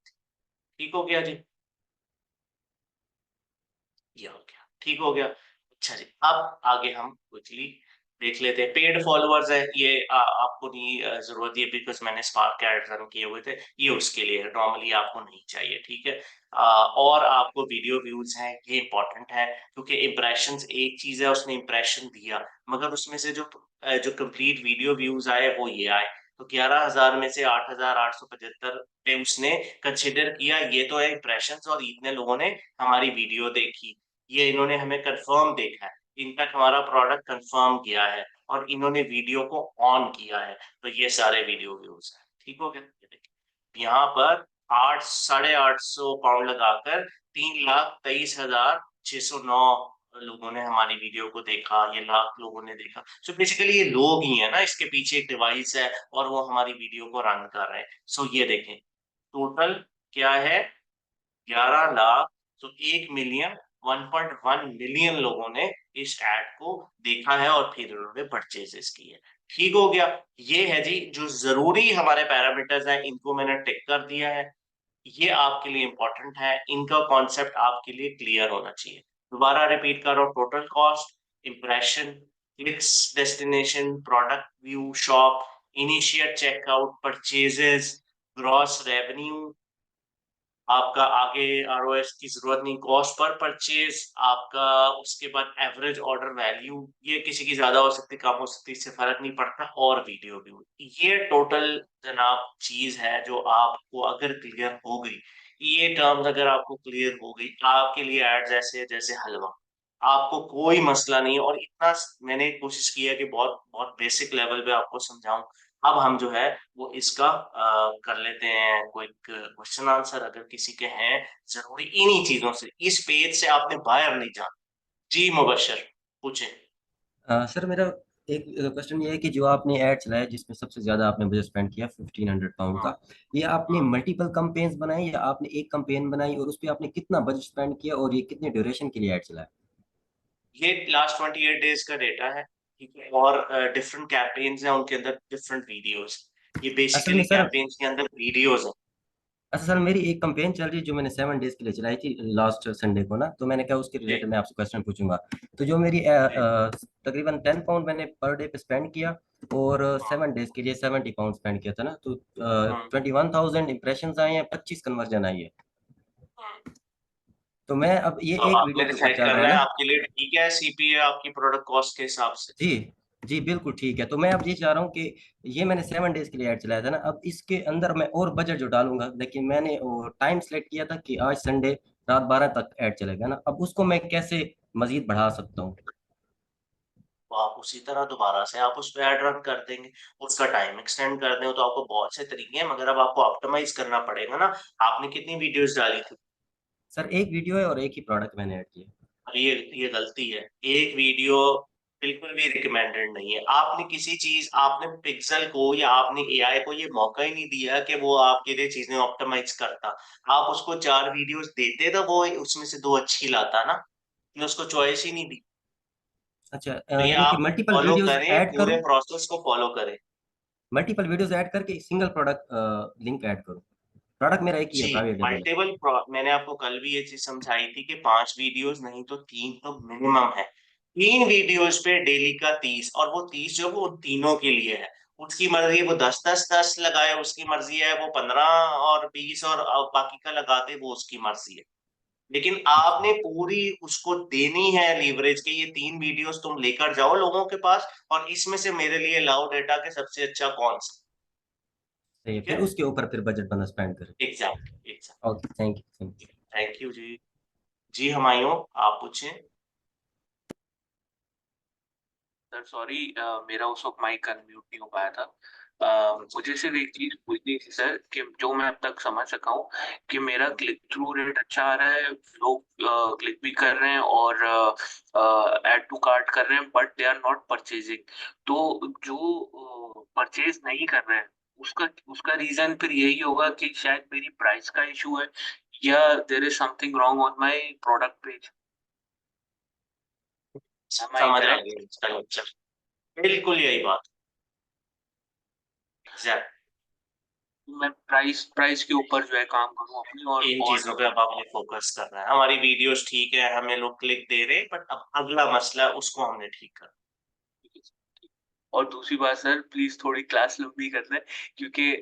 ठीक हो गया जी, ये हो गया, ठीक हो गया। अच्छा जी, अब आगे हम क्विकली देख लेते हैं। पेड फॉलोअर्स है, ये आपको नहीं जरूरत है, बिकॉज मैंने स्पार्क एड रन किए हुए थे, ये उसके लिए है, नॉर्मली आपको नहीं चाहिए। ठीक है, और आपको वीडियो व्यूज हैं, ये इंपॉर्टेंट है, क्योंकि इम्प्रेशंस एक चीज है, उसने इम्प्रेशन दिया, मगर उसमें से जो कंप्लीट वीडियो व्यूज आए वो ये आए। तो 11,000 में से 8,875 पे उसने कंसिडर किया, ये तो है इम्प्रेशंस, और इतने लोगों ने हमारी वीडियो देखी, ये इन्होंने हमें कंफर्म देखा है, इनका हमारा प्रोडक्ट कंफर्म किया है, और इन्होंने वीडियो को ऑन किया है, तो ये सारे वीडियो व्यूज हैं। ठीक हो गया, ये देखिए यहाँ पर 8,850 पाउंड लगाकर 3,23,609 लोगों ने हमारी वीडियो को देखा, ये लाख लोगों ने देखा। सो बेसिकली ये लोग ही है ना, इसके पीछे एक डिवाइस है और वो हमारी वीडियो को रन कर रहे हैं। सो ये देखें टोटल क्या है, 11 लाख, तो 1 मिलियन, 1.1 मिलियन लोगों ने इस एड को देखा है और फिर उन्होंने परचेजेस की है। ठीक हो गया, ये है जी जो जरूरी हमारे पैरामीटर्स हैं, इनको मैंने टिक कर दिया है, ये आपके लिए इंपॉर्टेंट है, इनका कॉन्सेप्ट आपके लिए क्लियर होना चाहिए। दोबारा रिपीट करो, total cost, impression, clicks, destination, product view, shop, initiate checkout, purchases, gross revenue, आपका आगे आरओएस की जरूरत नहीं, कॉस्ट पर परचेज आपका, उसके बाद एवरेज ऑर्डर वैल्यू, ये किसी की ज्यादा हो सकती कम हो सकती, इससे फर्क नहीं पड़ता, और वीडियो व्यू। ये टोटल जनाब चीज है जो आपको अगर क्लियर हो गई, ये टर्म्स अगर आपको क्लियर हो गई, आपके लिए एड्स ऐसे जैसे हलवा, आपको कोई मसला नहीं है। और इतना मैंने कोशिश की है कि बहुत बहुत बेसिक लेवल पे आपको समझाऊं। अब हम जो है वो इसका कर लेते हैं कोई क्वेश्चन आंसर, अगर किसी के हैं जरूरी इन्हीं चीजों से, इस पेज से आपने बाहर नहीं जाना। जी मुबशर, पूछे। सर मेरा एक क्वेश्चन ये है कि जो आपने ऐड चलाया जिसमें सबसे ज्यादा आपने बजट स्पेंड किया 1500 पाउंड का, ये आपने मल्टीपल कैंपेन्स बनाई या आपने एक कैंपेन बनाई, और उस पर आपने कितना बजट स्पेंड किया और ये कितने ड्यूरेशन के लिए ऐड चलाया? ये लास्ट 28 डेज का डेटा है। ठीक है, और डिफरेंट कैंपेन्स हैं, उनके अंदर डिफरेंट वीडियोस, ये असल में बेसिकली सर कैंपेन्स के अंदर वीडियोस हैं। अच्छा सर, मेरी एक कैंपेन चल रही है जो मैंने 7 डेज के लिए चलाई थी लास्ट संडे को ना, तो मैंने क्या उसके रिलेटेड मैं आपसे क्वेश्चन पूछूंगा। तो जो मेरी तकरीबन 10 पाउंड मैंने पर डे पे स्पेंड किया, और 7 डेज के लिए 70 पाउंड स्पेंड किया था ना, तो 21,000 इंप्रेशन आए हैं, 25 कन्वर्जन आई है। तो मैं अब ये तो एक वीडियो आपने के ऊपर डिसाइड चल रहा करना है है ना। आपके लिए ठीक है सीपीए आपकी प्रोडक्ट कॉस्ट के हिसाब से। जी जी बिल्कुल ठीक है। तो मैं अब ये चाह रहा हूँ कि ये मैंने 7 डेज के लिए ऐड चलाया था ना, अब इसके अंदर मैं और बजट जो डालूंगा, लेकिन मैंने वो टाइम सेलेक्ट किया था कि आज संडे रात 12 तक ऐड चलेगा ना, अब उसको मैं कैसे मजीद बढ़ा सकता हूँ? तो आप उसी तरह दोबारा से आप उस पर ऐड रन कर देंगे, उसका टाइम एक्सटेंड कर दें, तो आपको बहुत से तरीके हैं, मगर अब आपको ऑप्टिमाइज करना पड़ेगा ना। आपने कितनी वीडियोस डाली थी? सर एक वीडियो है और एक ही प्रोडक्ट मैंने ऐड किया। और ये गलती है। एक वीडियो बिल्कुल भी रिकमेंडेड नहीं है। आपने किसी चीज, आपने पिक्सल को या आपने एआई को ये मौका ही नहीं दिया कि वो आपके लिए चीजें ऑप्टिमाइज करता। आप उसको 4 वीडियोस देते तो वो उसमें से 2 अच्छी लाता ना, ने उसको चॉइस ही नहीं दी। अच्छा, तो ये यानी कि आप मल्टीपल फॉलो वीडियोस करें, ऐड पूरे करूं, प्रोसेस को फॉलो करें। मल्टीपल वीडियोस ऐड करके सिंगल प्रोडक्ट लिंक ऐड करूं। प्रोडक्ट मेरा एक ही है, जी, प्राइवेट लेवल है। मैंने आपको कल भी ये चीज समझाई थी कि 5 वीडियोस नहीं तो 3 तो मिनिमम है। 3 वीडियोस पे डेली का 30, और वो 30 जो वो उन तीनों के लिए है। उसकी मर्जी है वो 10 लगाए, उसकी मर्जी है वो 15 और 20 और बाकी का लगाते, वो उसकी मर्जी है। लेकिन अच्छा, आपने पूरी उसको देनी है लीवरेज के, ये 3 वीडियोस तुम लेकर जाओ लोगों के पास, और इसमें से मेरे लिए लाओ डेटा के सबसे अच्छा कौन सा। सही है, ठीक फिर है, उसके ऊपर फिर बजट बना स्पेंड करें। Exact exact. Okay, thank you, thank you. Thank you जी। जी हमायूं, आप पूछें। सर सॉरी, मेरा उस वक्त माइक अनम्यूट नहीं हो पाया था। मुझे सिर्फ एक चीज पूछनी थी सर, कि जो मैं अब तक समझ सका हूँ कि मेरा क्लिक थ्रू रेट अच्छा आ रहा है, लोग क्लिक भी कर रहे हैं और ऐड टू कार्ट कर रहे हैं, but they are not purchasing. तो जो परचेज नहीं कर रहे हैं, उसका उसका रीजन फिर यही होगा कि शायद मेरी प्राइस का इशू है, या there is something wrong on my product page. Am I समझ आ करेक्ट? गई इसका आंसर। बिल्कुल यही बात, एग्जैक्ट। मैं प्राइस प्राइस के ऊपर जो है काम करूँ अपनी, इन और चीजों पे अब आपने फोकस करना है। हमारी वीडियोस ठीक है, हमें लोग क्लिक दे रहे हैं, बट अब अगला मसला है, उसको हमने ठीक करना। और दूसरी बात सर, प्लीज थोड़ी क्लास लंबी कर लें, क्योंकि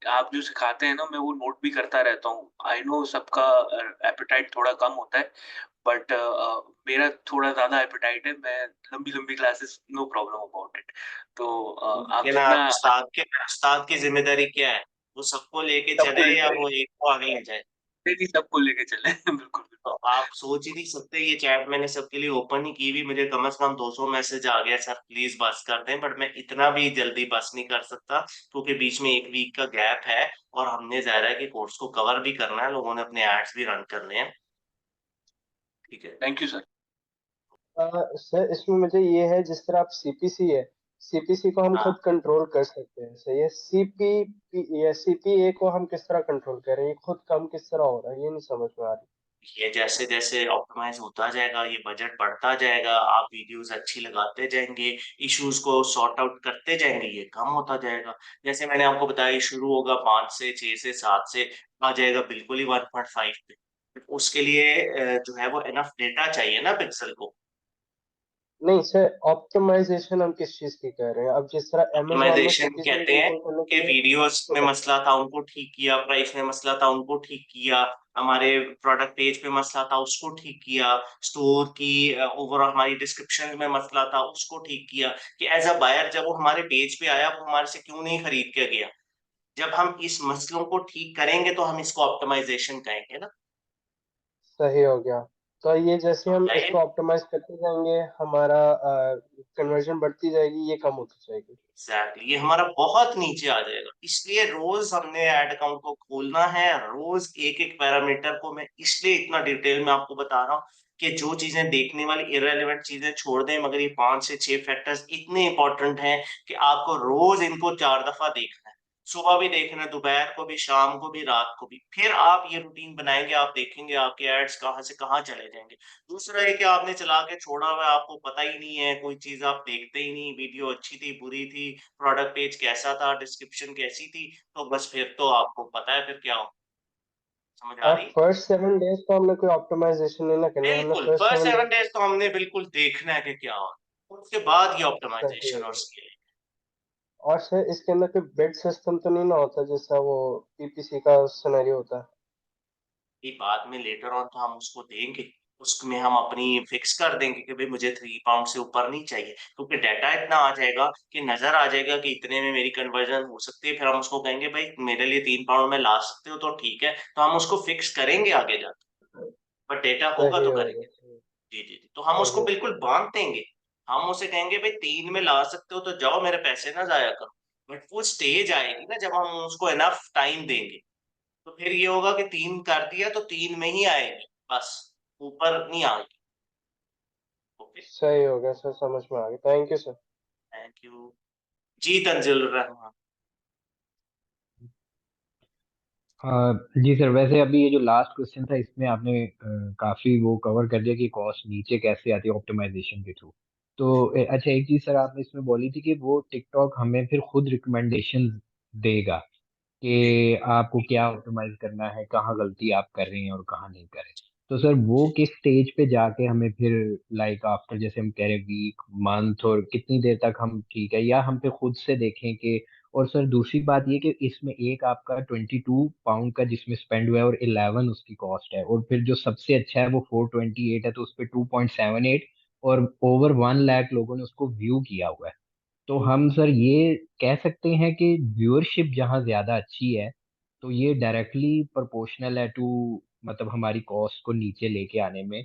आप जो सिखाते हैं ना, मैं वो नोट भी करता रहता हूँ। आई नो सबका एपेटाइट थोड़ा कम होता है, बट मेरा थोड़ा ज्यादा एपेटाइट है। मैं लंबी लंबी classes, no problem about it. तो आप लेकिन आप जितना उस्ताद की जिम्मेदारी क्या है? वो सबको लेके सबको चले ले या जाए, वो एक को आगे ले जाए? सबको लेके चले बिल्कुल। तो आप सोच ही नहीं सकते, ये चैट मैंने सबके लिए ओपन ही की हुई, मुझे कम से कम 200 मैसेज आ गया, सर प्लीज बस कर दें, बट मैं इतना भी जल्दी बस नहीं कर सकता, क्योंकि बीच में 1 वीक का गैप है, और हमने ज़ाहिर है कि कोर्स को कवर भी करना है, लोगों ने अपने एड्स भी रन करने हैं। ठीक है। Thank you sir. सर इसमें मुझे ये है, जिस तरह आप सीपीसी है, सीपीसी को हम हाँ, खुद कंट्रोल कर सकते हैं, सही है। सीपी या सीपीए को हम किस तरह कंट्रोल कर रहे हैं, ये खुद कम किस तरह हो रहा है, ये नहीं समझ में आ रही। ये जैसे जैसे ऑप्टिमाइज होता जाएगा, ये बजट बढ़ता जाएगा, आप वीडियोस अच्छी लगाते जाएंगे, इश्यूज को सॉर्ट आउट करते जाएंगे, ये कम होता जाएगा। जैसे मैंने आपको बताया, ये शुरू होगा 5 से 6 से 7 से, आ जाएगा बिल्कुल ही 1.5 पे। उसके लिए जो है वो इनफ डेटा चाहिए ना पिक्सल को। नहीं सर, ऑप्टिमाइजेशन हम किस चीज की कर रहे हैं? अब जिस तरह अमेजोन में ऑप्टिमाइजेशन सीपीसी को कहते हैं कंट्रोल करने कि के लिए वीडियोस में मसला था उनको ठीक किया, प्राइस में मसला था उनको ठीक किया, हमारे प्रोडक्ट पेज पे मसला था उसको ठीक किया, स्टोर की ओवरऑल हमारी डिस्क्रिप्शन में मसला था उसको ठीक किया, कि एज अ बायर जब वो हमारे पेज पे आया, वो हमारे से क्यों नहीं खरीद के गया। जब हम इस मसलों को ठीक करेंगे तो हम इसको ऑप्टिमाइजेशन कहेंगे ना। सही हो गया। तो ये जैसे हम समझ इसको ऑप्टिमाइज करते जाएंगे, हमारा कन्वर्जन बढ़ती जाएगी, ये कम होती जाएगी। एग्जैक्टली, ये हमारा बहुत नीचे आ जाएगा। इसलिए रोज हमने ऐड अकाउंट को खोलना है, रोज एक एक पैरामीटर को मैं इसलिए इतना डिटेल में आपको बता रहा हूँ, कि जो चीजें देखने वाली इररेलेवेंट चीजें छोड़ दें, मगर ये 5 से 6 फैक्टर्स इतने इंपॉर्टेंट हैं कि आपको रोज इनको 4 दफा देखना है। सुबह भी देखना है, दोपहर को भी, शाम को भी, रात को भी। फिर आप ये रूटीन बनाएंगे, आप देखेंगे आपके एड्स कहाँ से कहाँ चले जाएंगे। दूसरा है कि आपने चला के छोड़ा हुआ है, आपको पता ही नहीं है, कोई चीज आप देखते ही नहीं, वीडियो अच्छी थी बुरी थी, प्रोडक्ट पेज कैसा था, डिस्क्रिप्शन कैसी थी, तो बस फिर तो आपको पता है फिर क्या हो। समझ आ और रही? फर्स्ट 7 डेज तो हमने कोई ऑप्टिमाइजेशन नहीं ना करनी है, हमने बिल्कुल, फर्स्ट फर्स्ट 7 डेज। 7 डेज तो हमने बिल्कुल देखना है कि क्या हो, उसके बाद ये सही ऑप्टिमाइजेशन है। और स्केलिंग। और सर इसके अंदर कोई बेड सिस्टम तो नहीं ना होता, जैसा वो पीपीसी का सिनेरियो होता है? ये बाद में लेटर ऑन तो हम उसको देंगे, उसमें हम अपनी फिक्स कर देंगे कि भाई मुझे 3 पाउंड से ऊपर नहीं चाहिए, क्योंकि डाटा इतना आ जाएगा कि नजर आ जाएगा कि इतने में मेरी कन्वर्जन हो सकती है, फिर हम उसको कहेंगे भाई मेरे लिए 3 पाउंड में ला सकते हो तो ठीक है, तो हम उसको फिक्स करेंगे आगे जाकर, बट डेटा होगा सही तो होगा, करेंगे। सही। जी जी जी, तो हम उसको सही है, बिल्कुल सही। बांध देंगे। हम उसे कहेंगे भाई 3 में ला सकते हो तो जाओ, मेरे पैसे ना जाया करो। बट वो स्टेज आएगी ना जब हम उसको इनफ टाइम देंगे, तो फिर ये होगा कि 3 कर दिया तो 3 में ही आएगी, बस ऊपर नहीं आएगी। ओके, सही हो गया सर, समझ में आ गया, thank you sir. Thank you. जी तंजिल रहमान। जी सर, वैसे अभी ये जो लास्ट क्वेश्चन था इसमें आपने काफी वो कवर कर दिया कि कॉस्ट नीचे कैसे आती है ऑप्टिमाइजेशन के थ्रू। तो अच्छा, एक चीज सर आपने इसमें बोली थी कि वो टिकटॉक हमें फिर खुद रिकमेंडेशन देगा कि आपको क्या ऑप्टिमाइज करना है, कहाँ गलती आप कर रहे हैं और कहाँ नहीं कर रहे। तो सर वो किस स्टेज पे जाके हमें फिर, लाइक आफ्टर, जैसे हम कह रहे वीक, मंथ, और कितनी देर तक हम ठीक है, या हम पे खुद से देखें कि। और सर दूसरी बात ये कि इसमें एक आपका £22 का जिसमें स्पेंड हुआ है और 11 उसकी कॉस्ट है, और फिर जो सबसे अच्छा है वो 428 है, तो उस पर 2.78, और ओवर 1 लाख लोगों ने उसको व्यू किया हुआ है। तो हम सर ये कह सकते हैं कि व्यूअरशिप जहाँ ज्यादा अच्छी है तो ये डायरेक्टली प्रोपोर्शनल है टू, मतलब हमारी कॉस्ट को नीचे लेके आने में,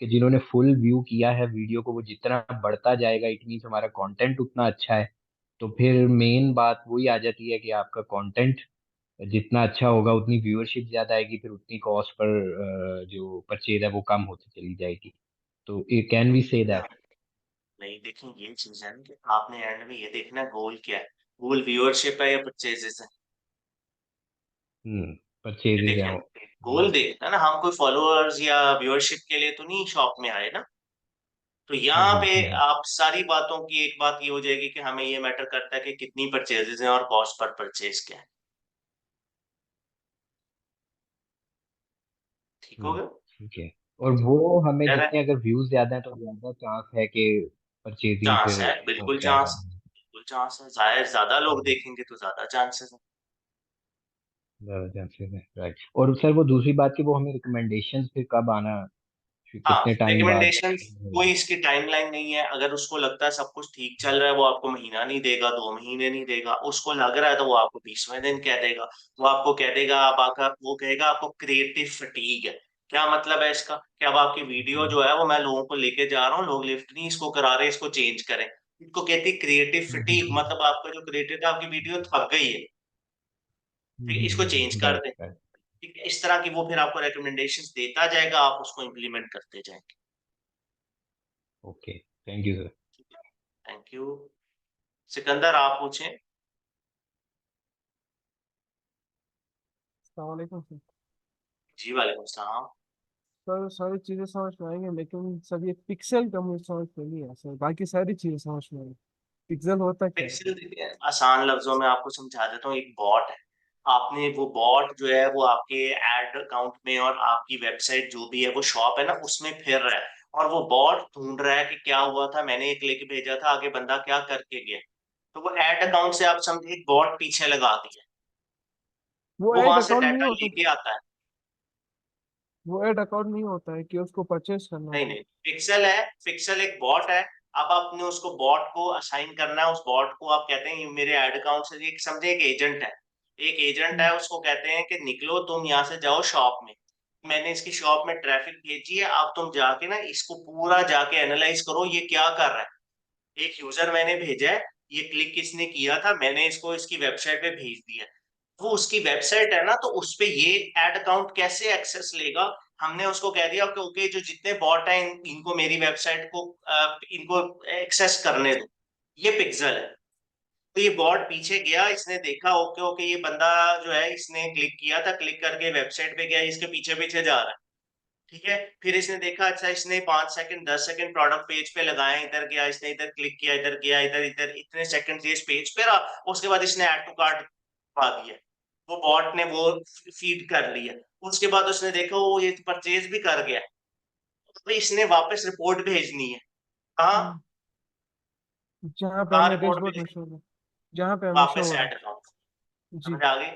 कि जिन्होंने फुल व्यू किया है वीडियो को वो जितना बढ़ता जाएगा इट मीन्स हमारा कंटेंट उतना अच्छा है। तो फिर मेन बात वही आ जाती है कि आपका कंटेंट जितना अच्छा होगा उतनी व्यूअरशिप ज्यादा आएगी, फिर उतनी कॉस्ट पर जो परचेज है वो कम होती चली जाएगी। तो कैन वी से दैट? नहीं, देखिए ये चीज है ना कि आपने एंड में ये देखना गोल क्या है। गोल व्यूअरशिप है या परचेजेस है? ये परचेजेज देखना है। गोल देखना ना, हम कोई फॉलोअर्स या व्यूअरशिप के लिए तो नहीं शॉप में आए ना। तो यहाँ पे आप सारी बातों की एक बात ये हो जाएगी कि हमें ये मैटर करता है कि कितनी परचेजेस हैं और कॉस्ट पर परचेज क्या है। ठीक हो गया? ठीक है। और वो हमें क्या जितने अगर व्यूज ज्यादा है तो ज्यादा चांस है कि परचेजिंग चांस फिर है, हो बिल्कुल जाएगा। चांस, बिल्कुल चांस है। जाहिर ज्यादा लोग देखेंगे तो ज्यादा चांसेस है। ज्यादा चांसेस है, राइट। और सर वो दूसरी बात कि वो हमें रिकमेंडेशंस फिर कब आना, फिर हाँ, कितने टाइम बाद? रिकमेंडेशन कोई इसकी टाइमलाइन नहीं है। अगर उसको लगता है सब कुछ ठीक चल रहा है, वो आपको महीना नहीं देगा, 2 महीने नहीं देगा। उसको लग रहा है तो वो आपको 20वें दिन कह देगा। वो आपको कह देगा, अब आकर वो कहेगा आपको क्रिएटिव फटीग है। क्या मतलब है इसका? कि अब आपकी वीडियो जो है वो मैं लोगों को लेके जा रहा हूँ, लोग लिफ्ट नहीं इसको करा रहे, इसको चेंज करें। इसको कहती है क्रिएटिव फटीग, मतलब आपका जो क्रिएटिव था, आपकी वीडियो थक गई है, ठीक है, इसको चेंज कर राइट, दे। राइट। ठीक है, इस तरह की वो फिर आपको रिकमेंडेशंस देता जाएगा, आप उसको इम्प्लीमेंट करते जाएंगे। Okay, thank you sir. Thank you. Sikandar आप पूछें। अस्सलाम वालेकुम सर। जी वालेकुम सलाम। सर सारी चीज़ें समझ में आएंगी, लेकिन सर ये पिक्सल का मुझे समझ में नहीं आया सर, बाकी सारी चीज़ें समझ में आई। पिक्सल होता क्या है? पिक्सल देखिए, आसान लफ्जों में आपको समझा देता हूँ, एक बॉट है। आपने वो बॉट जो है वो आपके एड अकाउंट में और आपकी वेबसाइट जो भी है वो शॉप है ना उसमें फिर रहा है। और वो बॉट ढूंढ रहा है कि क्या हुआ था, मैंने एक लिंक भेजा था, आगे बंदा क्या करके गया। तो वो एड अकाउंट से आप समझे एक बॉट पीछे लगा दिया। वो वो ऐड वहां से अकाउंट नहीं डाटा होता? लेके आता है। वो ऐड अकाउंट नहीं होता है कि उसको परचेज करना नहीं होता है? नहीं, पिक्सल है, पिक्सल एक बॉट है। अब आपने उसको बॉट को असाइन करना है, उस बॉट को आप कहते हैं ये मेरे ऐड अकाउंट से, एक समझे एक एजेंट है। एक एजेंट है, उसको कहते हैं कि निकलो तुम यहाँ से, जाओ शॉप में। मैंने इसकी शॉप में ट्रैफिक भेजी है, अब तुम जाके ना इसको पूरा जाके एनालाइज करो ये क्या कर रहा है। एक यूजर मैंने भेजा है, ये क्लिक किसने किया था, मैंने इसको इसकी वेबसाइट पे भेज दिया। वो उसकी वेबसाइट है ना, तो उस पे ये एड अकाउंट कैसे एक्सेस लेगा। हमने उसको कह दिया कि ओके जो जितने बॉट हैं इनको मेरी वेबसाइट को इनको एक्सेस करने दो। ये पिक्सल है। तो ये बॉट पीछे गया, इसने देखा ओके ओके ये बंदा जो है इसने क्लिक किया था, क्लिक करके वेबसाइट पे गया, इसके पीछे पीछे जा रहा है। ठीक है, फिर इसने देखा अच्छा इसने 5 सेकंड 10 सेकंड प्रोडक्ट पेज पे लगाए, इधर गया, इसने इधर क्लिक किया, इधर गया, इधर इधर इतने सेकंड इस पेज पे रहा। उसके बाद इसने ऐड टू कार्ट पा दिया। वो बॉट ने वो फीड कर लिया। उसके बाद उसने देखा वो ये परचेज भी कर गया। तो इसने वापस रिपोर्ट भेजनी है। कहाँ? हम्म, जहाँ पे कहाँ हमें रिपोर्ट डैशबोर्ड में भेजनी? शो हो, जहाँ पे हमें शो वापस हो रहा ऐड अकाउंट। है। जी। समझ आ गई?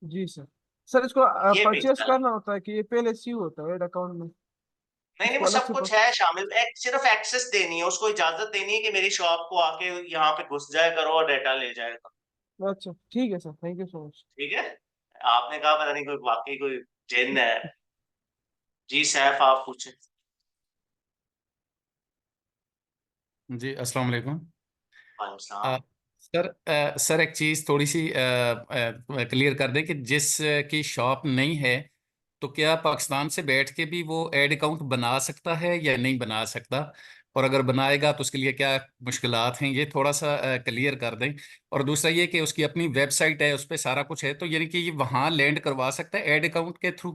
जी सर। सर इसको ये परचेस पिक्सल है। करना होता है कि ये पहले सी होता है ऐड अकाउंट में? नहीं नहीं, इसको वो अलग सब से कुछ है शामिल, सिर्फ एक्सेस देनी है उसको, इजाजत देनी है कि मेरी शॉप को आके यहाँ पे घुस जाया करो और डाटा ले जाएगा। अच्छा ठीक है sir, thank you so much. ठीक है। आपने कहा पता नहीं कोई वाकई कोई जिन है। जी सैफ आप पूछे। जी अस्सलाम वालेकुम। वालेकुम अ, सलाम। सर सर एक चीज़ थोड़ी सी क्लियर कर दें कि जिस की शॉप नहीं है तो क्या पाकिस्तान से बैठ के भी वो ऐड अकाउंट बना सकता है या नहीं बना सकता? और अगर बनाएगा तो उसके लिए क्या मुश्किलात हैं, ये थोड़ा सा क्लियर कर दें। और दूसरा ये कि उसकी अपनी वेबसाइट है, उस पर सारा कुछ है, तो यानी कि ये वहाँ लैंड करवा सकता है एड अकाउंट के थ्रू।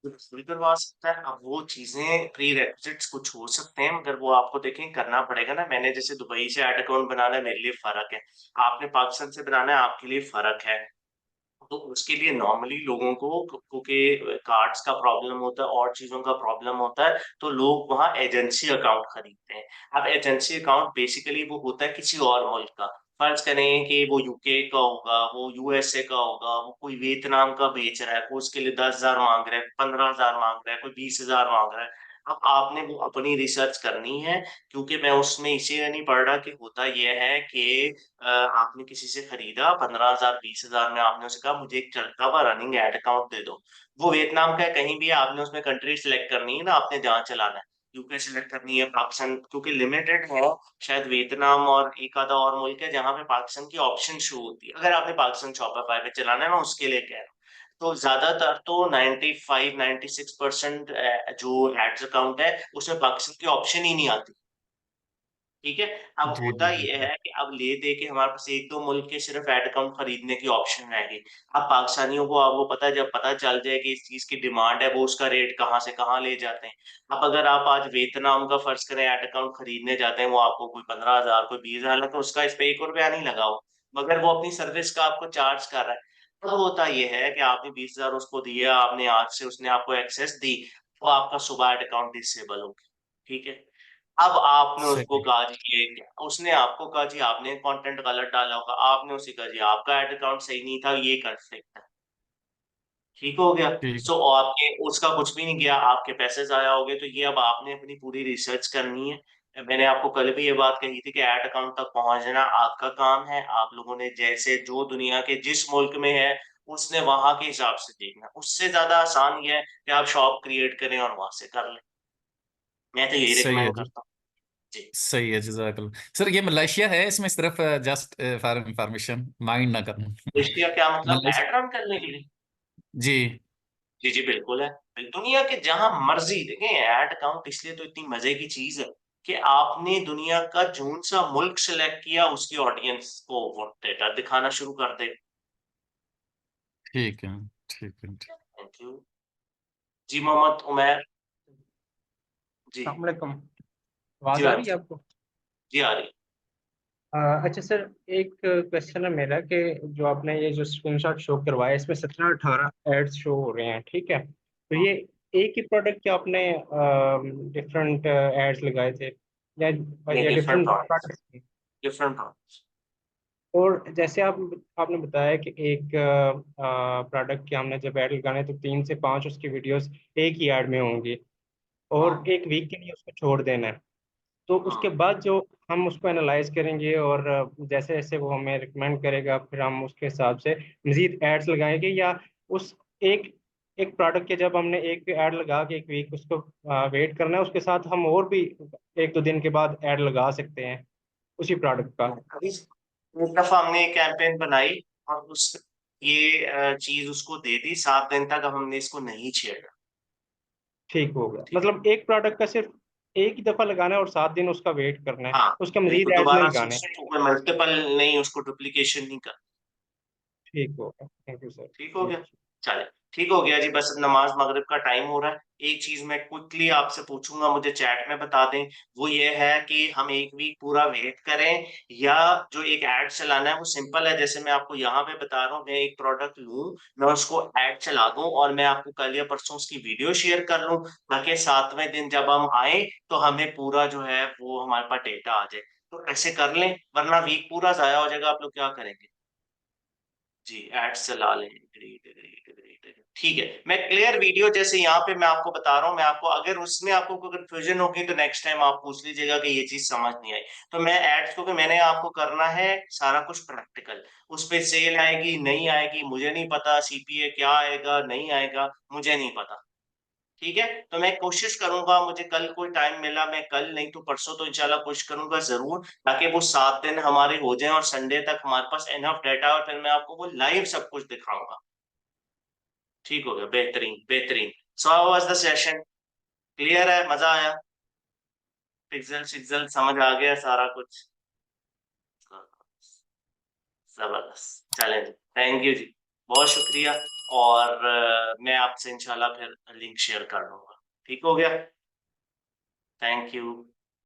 बिल्कुल करवा सकता है। अब वो चीजें प्री रेक्विजिट्स कुछ हो सकते हैं, मगर वो आपको देखें करना पड़ेगा ना। मैंने जैसे दुबई से ऐड अकाउंट बनाना है, मेरे लिए फर्क है। आपने पाकिस्तान से बनाना है, आपके लिए फर्क है। तो उसके लिए नॉर्मली लोगों को, क्योंकि कार्ड्स का प्रॉब्लम होता है और चीजों का प्रॉब्लम होता है, तो लोग वहाँ एजेंसी अकाउंट खरीदते हैं। अब एजेंसी अकाउंट बेसिकली वो होता है किसी और मुल्क का। फर्ज करें कि वो यूके का होगा, वो यूएसए का होगा, वो कोई वियतनाम का बेच रहा है, कोई उसके लिए 10,000 मांग रहा है, 15,000 मांग रहा है, कोई 20,000 मांग रहा है। अब आपने वो अपनी रिसर्च करनी है, क्योंकि मैं उसमें इसीलिए नहीं पढ़ रहा कि होता यह है कि आपने किसी से खरीदा 15,000 20,000 में, आपने उसे कहा मुझे एक चलता हुआ रनिंग एड अकाउंट दे दो। वो वियतनाम का है, कहीं भी है, आपने उसमें कंट्री सिलेक्ट करनी है ना, आपने जहाँ चलाना है। यूके सिलेक्ट करनी है, पाकिस्तान क्योंकि लिमिटेड है, शायद वियतनाम और एक आधा और मुल्क है जहाँ पे पाकिस्तान की ऑप्शन शो होती है। अगर आपने पाकिस्तान शॉपिफाई पे चलाना है, मैं उसके लिए कह रहा हूँ। तो ज्यादातर तो 95 96% जो एड्स अकाउंट है उसमें पाकिस्तान की ऑप्शन ही नहीं आती। ठीक है। अब जी होता जी जी ये जी। है कि अब ले दे के हमारे पास एक दो मुल्क के सिर्फ ऐड अकाउंट खरीदने की ऑप्शन रह गई। अब पाकिस्तानियों को अब वो पता है, जब पता चल जाए कि इस चीज की डिमांड है, वो उसका रेट कहाँ से कहाँ ले जाते हैं। अब अगर आप आज वियतनाम का फर्ज करें ऐड अकाउंट खरीदने जाते हैं, वो आपको कोई 15,000 कोई 20,000, तो उसका इस पे 1 रुपया नहीं लगा हो, मगर वो अपनी सर्विस का आपको चार्ज कर रहा है। अब होता ये है कि आपने 20,000 उसको दिया, आपने आज से उसने आपको एक्सेस दी, तो आपका सुबह ऐड अकाउंट डिसेबल हो गया। ठीक है। अब आपने उसको सही। कहा जी ये क्या, उसने आपको कहा जी आपने कंटेंट गलत डाला होगा, आपने उसे कहा जी आपका ऐड अकाउंट सही नहीं था, ये कॉन्फ्लिक्ट है। ठीक हो गया। ठीक। सो आपके उसका कुछ भी नहीं गया, आपके पैसे जाया हो गए। तो ये अब आपने अपनी पूरी रिसर्च करनी है। मैंने आपको कल भी ये बात कही थी कि ऐड अकाउंट तक पहुंचना आपका काम है। आप लोगों ने जैसे जो दुनिया के जिस मुल्क में है, उसने वहां के हिसाब से देखना। उससे ज्यादा आसान ये है कि आप शॉप क्रिएट करें और वहां से कर लें। मैं तो यही सही है रिकमेंड जी। करता हूँ। जी। सही है, जजाकल्ला सर। ये मलेशिया है, इसमें सिर्फ जस्ट फॉर इंफॉर्मेशन, माइंड ना करना। एशिया क्या मतलब, मलेशिया। ऐड रन करने के लिए? जी। जी जी बिल्कुल है। दुनिया के जहां मर्जी देखें, ऐड अकाउंट इसलिए तो इतनी मजे की चीज है कि आपने दुनिया का जोन सा मुल्क सिलेक्ट किया, उसकी ऑडियंस को वो डेटा दिखाना शुरू कर दे। ठीक है। ठीक है। Thank you. जी मोहम्मद उमैर। जी। अस्सलाम वालेकुम। जी आवाज आ मैम। रही है आपको? जी आ रही। अच्छा सर, एक क्वेश्चन है मेरा कि जो आपने ये जो स्क्रीनशॉट शो करवाया, इसमें 17-18 एड्स शो हो रहे हैं, ठीक है? तो ये एक ही प्रोडक्ट के आपने डिफरेंट एड्स लगाए थे या नहीं, या different different products. Products? Different products. और जैसे आपने बताया कि एक प्रोडक्ट के हमने जब ऐड लगाने तो 3 से 5 उसकी वीडियोस एक ही ऐड में होंगी, और हाँ एक वीक के लिए उसको छोड़ देना है। तो उसके हाँ। बाद जो हम उसको एनालाइज करेंगे और जैसे जैसे वो हमें रिकमेंड करेगा, फिर हम उसके हिसाब से मजीद एड्स लगाएंगे, या उस एक एक प्रोडक्ट के जब हमने एक ऐड लगा के 1 वीक उसको वेट करना है, उसके साथ हम और भी 1-2 दिन के बाद ऐड लगा सकते हैं उसी प्रोडक्ट का? अभी एक दफा हमने एक कैंपेन बनाई और उस ये चीज उसको दे दी, 7 दिन तक अब हमने इसको नहीं छेड़ा। ठीक हो गया, ठीक है। मतलब एक प्रोडक्ट का सिर्फ एक ही दफा लगाना है और 7 दिन उसका वेट करना है, हाँ उसका मजीद बिल्कुल, ऐड्स नहीं दोबारा से लगाने? उसको मल्टीपल नहीं, उसको डुप्लीकेशन नहीं कर। ठीक हो गया, थैंक यू सर। ठीक हो गया। चले। ठीक हो गया जी, बस नमाज मगरिब का टाइम हो रहा है। एक चीज मैं क्विकली आपसे पूछूंगा, मुझे चैट में बता दें। वो ये है कि हम एक वीक पूरा वेट करें, या जो एक ऐड चलाना है वो सिंपल है, जैसे मैं आपको यहाँ पे बता रहा हूँ, मैं एक प्रोडक्ट लूँ, मैं उसको ऐड चला दूं और मैं आपको कल या परसों उसकी वीडियो शेयर कर लूं, ताकि 7वें दिन जब हम आए तो हमें पूरा जो है वो हमारे पास डेटा आ जाए। तो ऐसे कर लें, वरना वीक पूरा जाया हो जाएगा। आप लोग क्या करेंगे? जी एड्स चला लें। Great great great. ठीक है। मैं क्लियर वीडियो जैसे यहाँ पे मैं आपको बता रहा हूँ, मैं आपको अगर उसमें आपको कोई कंफ्यूजन होगी तो नेक्स्ट टाइम आप पूछ लीजिएगा कि ये चीज समझ नहीं आई। तो मैं एड्स को, मैंने आपको करना है सारा कुछ प्रैक्टिकल। उस पे सेल आएगी नहीं आएगी मुझे नहीं पता, सीपीए क्या आएगा नहीं आएगा मुझे नहीं पता। ठीक है। तो मैं कोशिश करूंगा, मुझे कल कोई टाइम मिला, मैं कल नहीं तो परसों तो इंशाल्लाह कोशिश करूंगा जरूर, ताकि वो 7 दिन हमारे हो जाएं और संडे तक हमारे पास एनफ डाटा, और फिर मैं आपको वो लाइव सब कुछ दिखाऊंगा। ठीक हो गया, बेहतरीन बेहतरीन। So how was the session? Clear है? मजा आया? पिक्सल शिक्सल समझ आ गया सारा कुछ? जबरदस्त, चलें जी, थैंक यू जी, बहुत शुक्रिया। और मैं आपसे इंशाल्लाह फिर लिंक शेयर कर दूंगा। ठीक हो गया, थैंक यू।